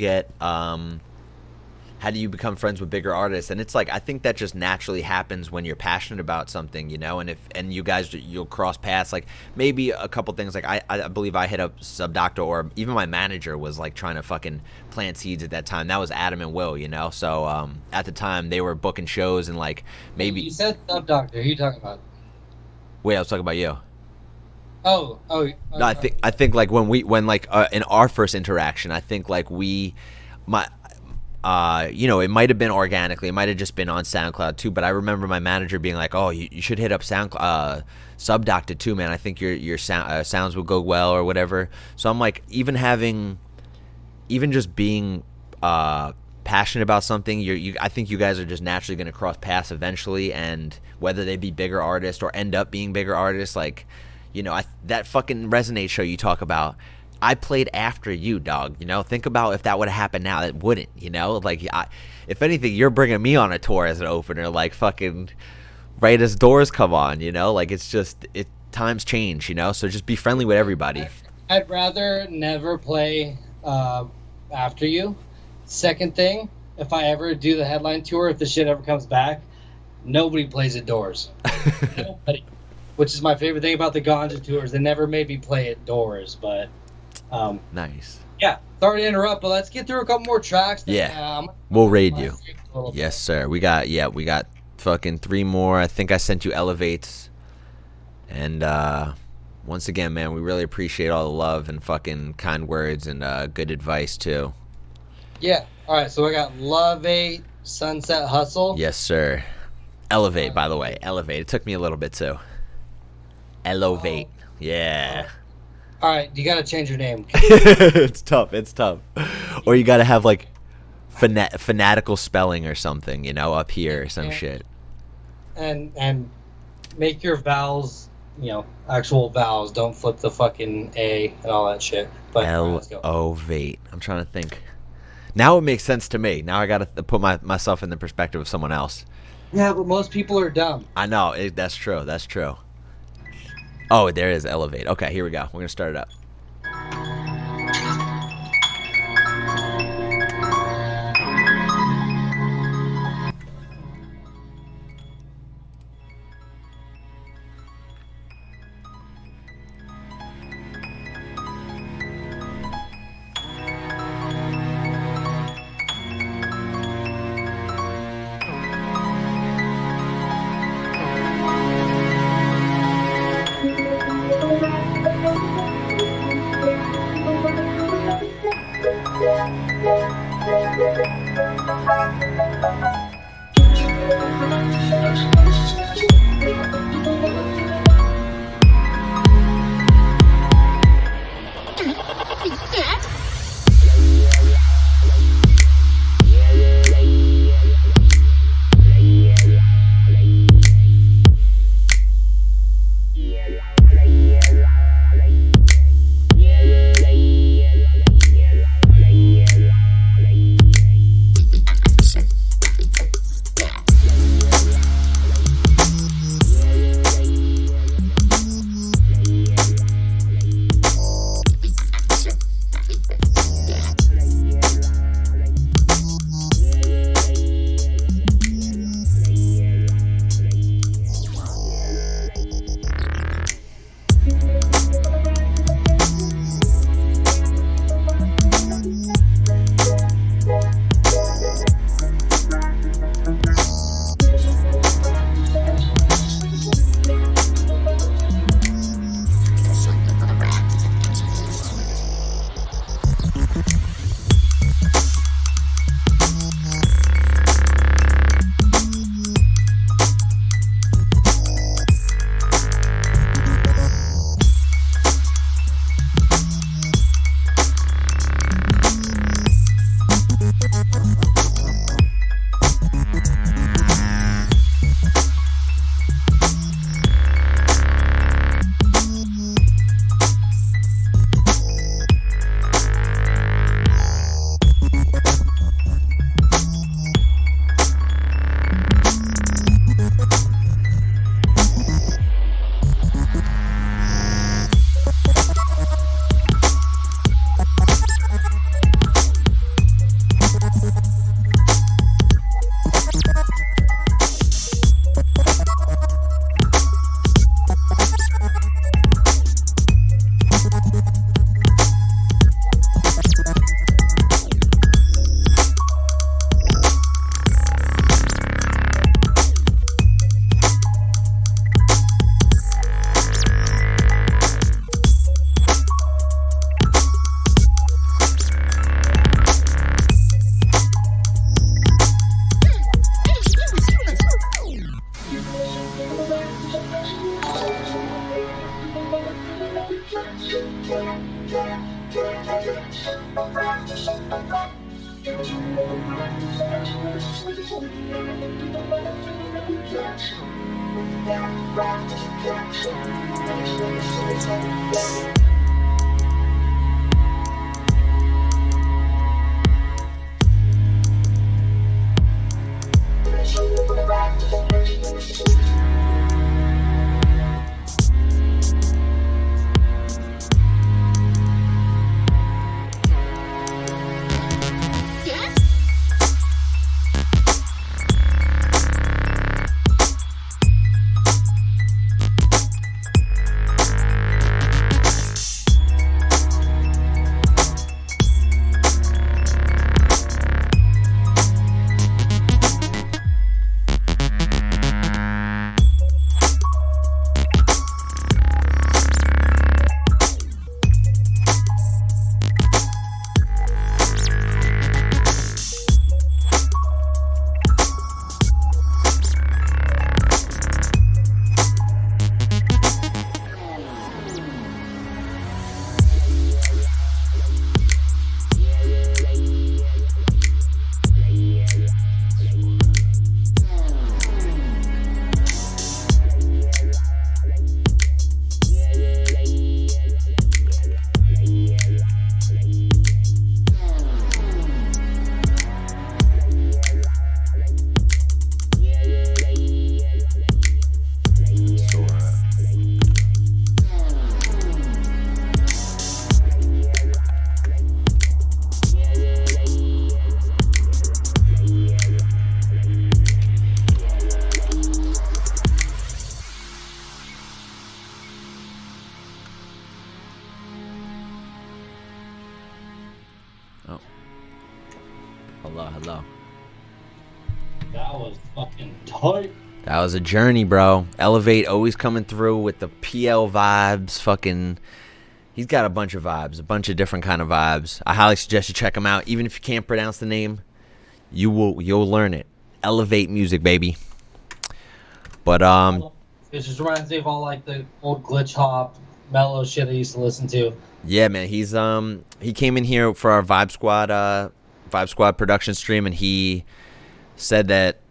become friends with bigger artists? And it's like, I think that just naturally happens when you're passionate about something, and you guys, you'll cross paths. Like, maybe a couple things, like I believe I hit up SubDocta, or even my manager was like trying to fucking plant seeds at that time. That was Adam and Will, so at the time they were booking shows, and like, maybe you said SubDocta. Who are you talking about? Wait, I was talking about you. Oh. No, I think like when in our first interaction, I think like it might have been organically, it might have just been on SoundCloud too, but I remember my manager being like, oh, you should hit up SubDocta too, man. I think your sounds will go well, or whatever. So I'm like, even just being passionate about something, I think you guys are just naturally going to cross paths eventually, and whether they be bigger artists or end up being bigger artists, like, that fucking Resonate show you talk about, I played after you, dog. You know, think about if that would have happened now. It wouldn't. You know, like if anything, you're bringing me on a tour as an opener, like fucking right as doors come on. You know, like it's just times change. You know, so just be friendly with everybody. I'd rather never play after you. Second thing, if I ever do the headline tour, if the shit ever comes back, nobody plays at doors. Nobody. Which is my favorite thing about the Ganja tours. They never made me play at doors, but nice. Yeah, sorry to interrupt, but let's get through a couple more tracks. Yeah, we'll raid you. Yes, sir. We got fucking 3 more. I think I sent you Elevates. And once again, man, we really appreciate all the love and fucking kind words and good advice too. Yeah. All right. So I got Love 8, Sunset Hustle. Yes, sir. Elevate, by the way. Elevate. It took me a little bit too. Elevate. Oh. Yeah. All right. You got to change your name. It's tough. Or you got to have like fanatical spelling or something, you know, up here or some shit. And make your vowels, you know, actual vowels. Don't flip the fucking A and all that shit. But Elevate. I'm trying to think. Now it makes sense to me. Now I got to put myself in the perspective of someone else. Yeah, but most people are dumb. I know. That's true. Oh, there is Elevate. Okay, here we go. We're going to start it up. Tight. That was a journey, bro. Elevate always coming through with the PL vibes. Fucking, he's got a bunch of vibes, a bunch of different kind of vibes. I highly suggest you check him out. Even if you can't pronounce the name, you'll learn it. Elevate music, baby. But it just reminds me of all like the old glitch hop mellow shit I used to listen to. Yeah, man. He's he came in here for our Vibe Squad production stream, and he said that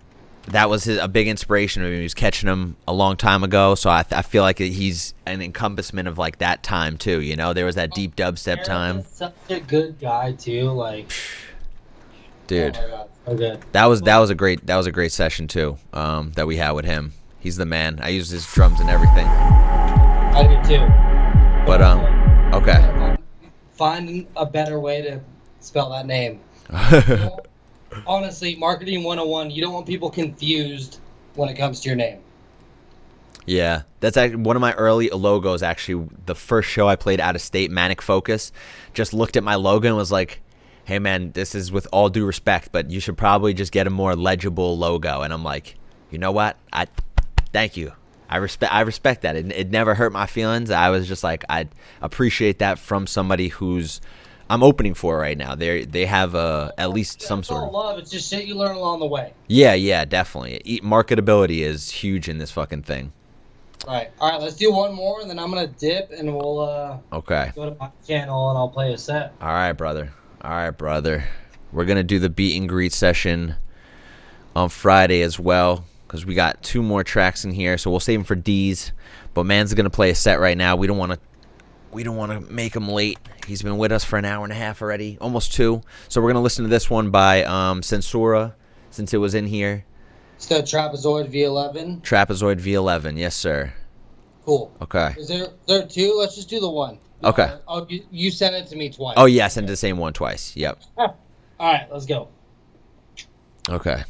was a big inspiration of him. He was catching him a long time ago, so I feel like he's an encompassment of like that time too. You know, there was that deep dubstep time. Such a good guy too, like. Dude, oh my God, so good. that was a great session too. That we had with him. He's the man. I use his drums and everything. I do too. But okay. Find a better way to spell that name. Honestly, marketing 101, you don't want people confused when it comes to your name. Yeah, that's actually one of my early logos. Actually, the first show I played out of state, Manic Focus, just looked at my logo and was like, hey man, this is with all due respect, but you should probably just get a more legible logo. And I'm like, you know what? Thank you. I respect that. It never hurt my feelings. I was just like, I appreciate that from somebody who's I'm opening for right now. They have at least some sort of love. It's just shit you learn along the way. Yeah, definitely. Marketability is huge in this fucking thing. All right. Let's do one more, and then I'm gonna dip, and we'll okay. Go to my channel, and I'll play a set. All right, brother. We're gonna do the beat and greet session on Friday as well, because we got 2 more tracks in here, so we'll save them for D's. But man's gonna play a set right now. We don't want to make him late. He's been with us for an hour and a half already, almost 2. So we're gonna listen to this one by Censura, since it was in here. It's the Trapezoid V11. Trapezoid V11, yes sir. Cool. Okay. Is there 2? Let's just do the one. Okay. You sent it to me twice. Oh yeah, I sent the same one twice. Yep. All right, let's go. Okay.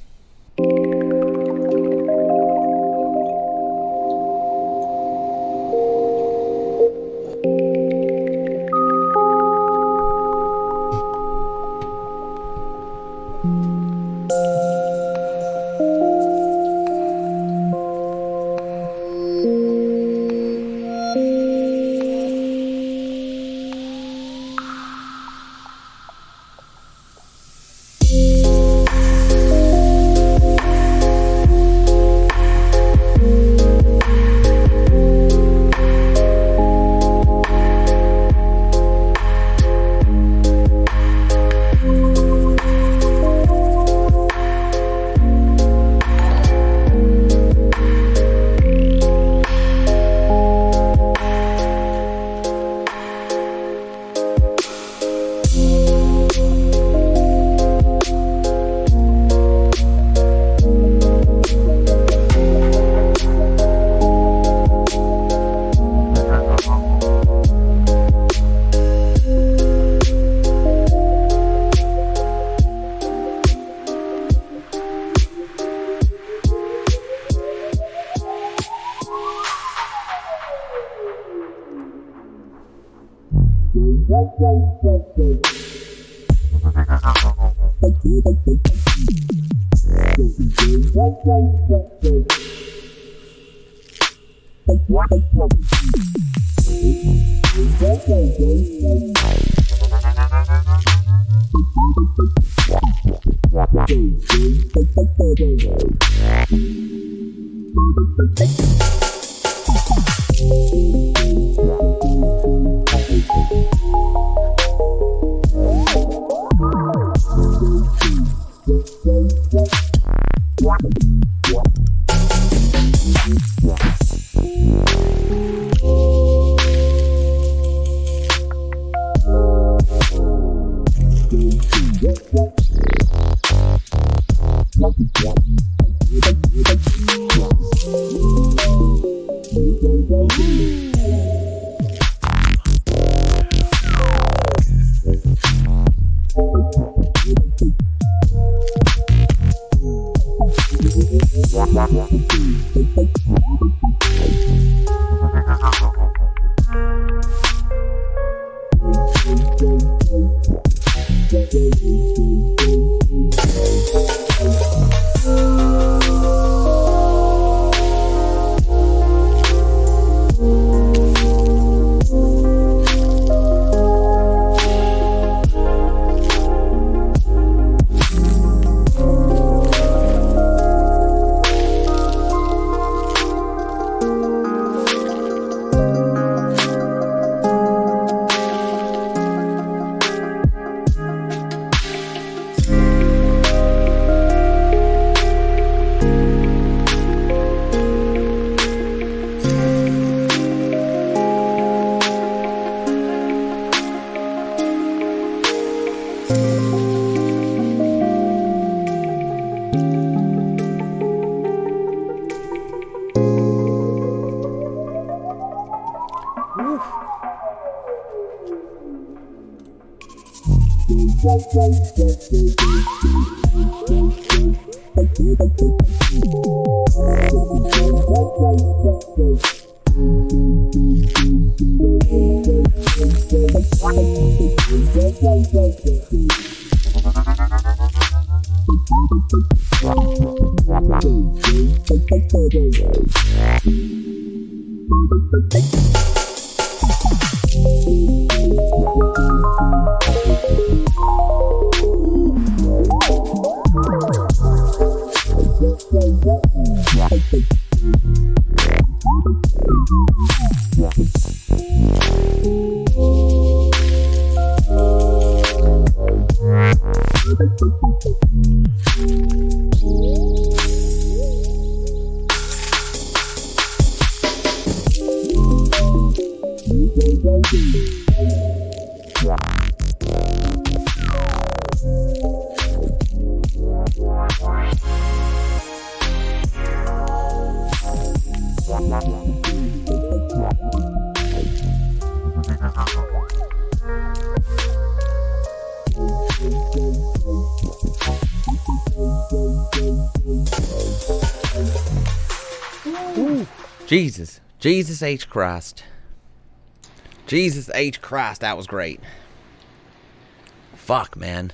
Jesus H. Christ. Jesus H. Christ, that was great. Fuck, man.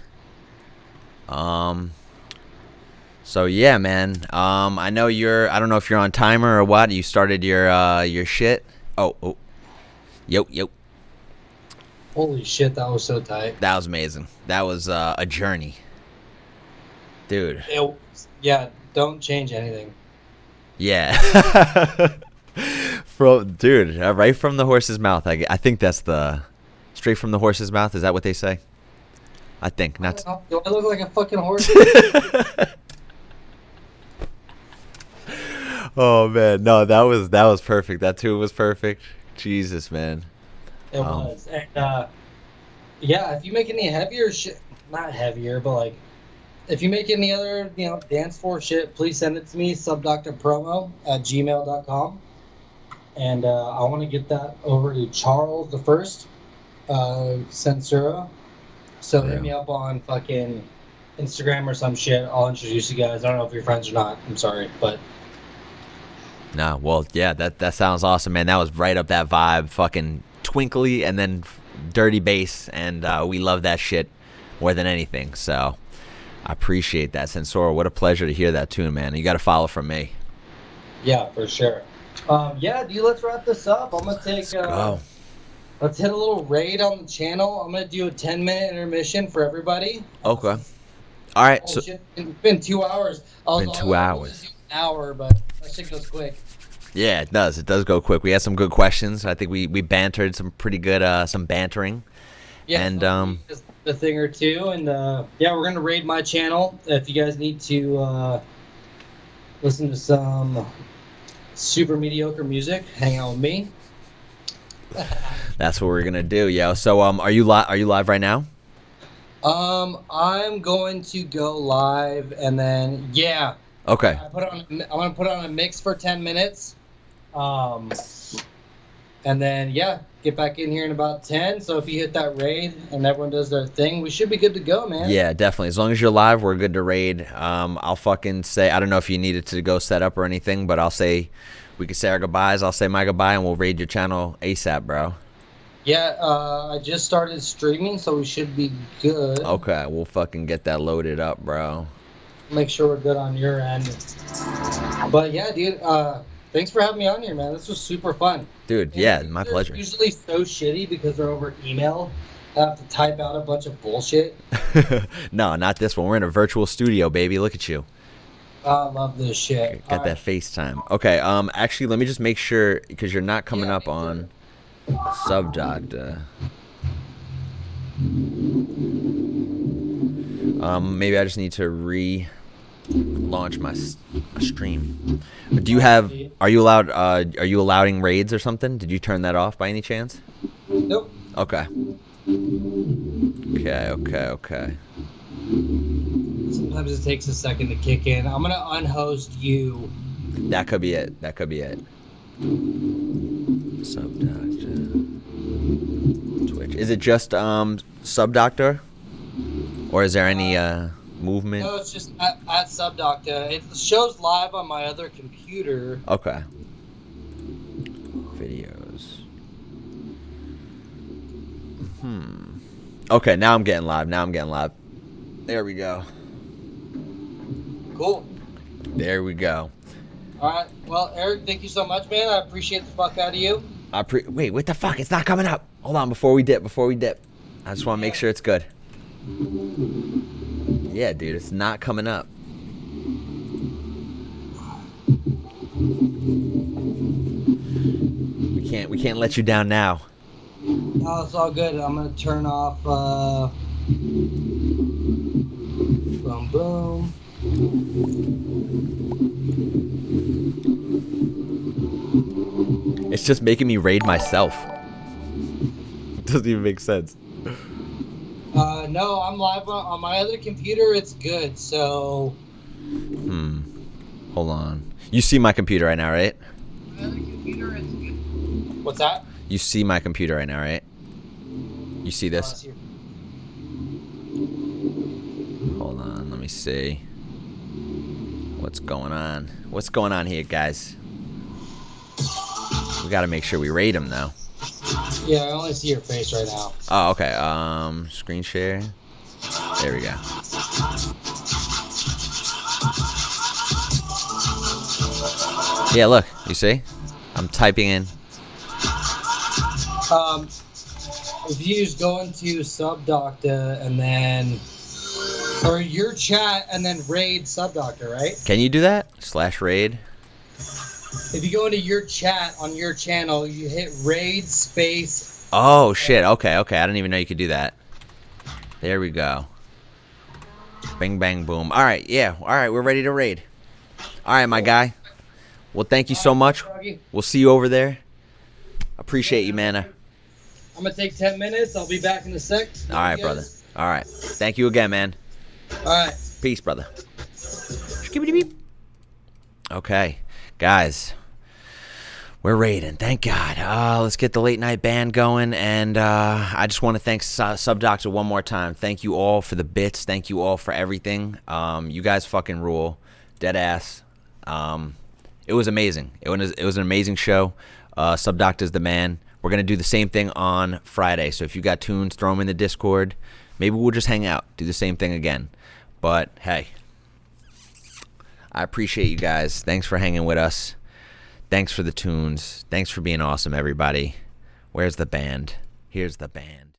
So yeah, man. I know I don't know if you're on timer or what. You started your shit. Oh. Yo. Holy shit, that was so tight. That was amazing. That was a journey. Dude. Yeah, don't change anything. Yeah. Dude, right from the horse's mouth. I think that's straight from the horse's mouth. Is that what they say? I think. Do I look like a fucking horse? Oh man, no, that was perfect. That too was perfect. Jesus, man. It was. And yeah, if you make any heavier shit, not heavier, but like if you make any other, dance floor shit, please send it to me, subdoctapromo@gmail.com. And I want to get that over to Charles the First, Censura. So hit me up on fucking Instagram or some shit. I'll introduce you guys. I don't know if you're friends or not. I'm sorry, but. Nah, well, yeah, that sounds awesome, man. That was right up that vibe. Fucking twinkly and then dirty bass, and we love that shit more than anything. So I appreciate that, Censura. What a pleasure to hear that tune, man. You got to follow from me. Yeah, for sure. Yeah, dude, let's wrap this up. I'm gonna take. Let's hit a little raid on the channel. I'm gonna do a 10-minute intermission for everybody. Okay. All right. So shit, it's been 2 hours. Been 2 hours. An hour, but that shit goes quick. Yeah, it does. It does go quick. We had some good questions. I think we bantered some pretty good some bantering. Yeah, and just a thing or two, and yeah, we're gonna raid my channel. If you guys need to listen to some super mediocre music, hang out with me. That's what we're gonna do, yo. So are you live right now? I'm going to go live, and then yeah. Okay. I'm gonna put on a mix for 10 minutes, and then yeah, get back in here in about 10. So if you hit that raid and everyone does their thing, we should be good to go, man. Yeah, definitely. As long as you're live, we're good to raid. I'll fucking say, I don't know if you needed to go set up or anything, but I'll say we can say our goodbyes. I'll say my goodbye, and we'll raid your channel ASAP, bro. Yeah, I just started streaming, so we should be good. Okay, we'll fucking get that loaded up, bro. Make sure we're good on your end. But yeah, dude, thanks for having me on here, man. This was super fun. Dude, yeah, my pleasure. Usually so shitty because they're over email. I have to type out a bunch of bullshit. No, not this one. We're in a virtual studio, baby. Look at you. I love this shit. Got that FaceTime. Okay, actually, let me just make sure, because you're not coming up on SubDocta. Maybe I just need to launch my stream. Do you have? Are you allowed? Are you allowing raids or something? Did you turn that off by any chance? Nope. Okay. Okay. Sometimes it takes a second to kick in. I'm gonna unhost you. That could be it. SubDocta. Twitch. Is it just SubDocta? Or is there any movement? No, it's just at SubDocta. It shows live on my other computer. Okay. Videos. Okay, now I'm getting live. There we go. Cool. There we go. All right. Well, Eric, thank you so much, man. I appreciate the fuck out of you. Wait, what the fuck? It's not coming up. Hold on, before we dip. I just want to make sure it's good. Yeah, dude, it's not coming up. We can't let you down now. No, it's all good. I'm gonna turn off. Boom, boom. It's just making me raid myself. It doesn't even make sense. No, I'm live on my other computer. It's good. So. Hold on. You see my computer right now, right? My other computer, it's good. What's that? You see my computer right now, right? You see this? Hold on, let me see. What's going on? What's going on here, guys? We gotta make sure we raid him, though. Yeah, I only see your face right now. Oh, okay. Screen share. There we go. Yeah, look. You see? I'm typing in. If you just go into SubDocta and then, or your chat and then raid SubDocta, right? Can you do that? /raid. If you go into your chat on your channel, you hit raid space. Oh shit. Okay. I didn't even know you could do that. There we go. Bing bang boom. All right. Yeah. All right. We're ready to raid. All right, my guy. Well, thank you so much. We'll see you over there. Appreciate you, man. I'm gonna take 10 minutes. I'll be back in a sec. All right, brother. All right. Thank you again, man. All right. Peace, brother. Okay, guys. We're raiding. Thank God. Let's get the late night band going. And I just want to thank SubDocta one more time. Thank you all for the bits. Thank you all for everything. You guys fucking rule. Dead ass. It was amazing. It was an amazing show. SubDocta's the man. We're going to do the same thing on Friday. So if you got tunes, throw them in the Discord. Maybe we'll just hang out. Do the same thing again. But, hey. I appreciate you guys. Thanks for hanging with us. Thanks for the tunes. Thanks for being awesome, everybody. Where's the band? Here's the band.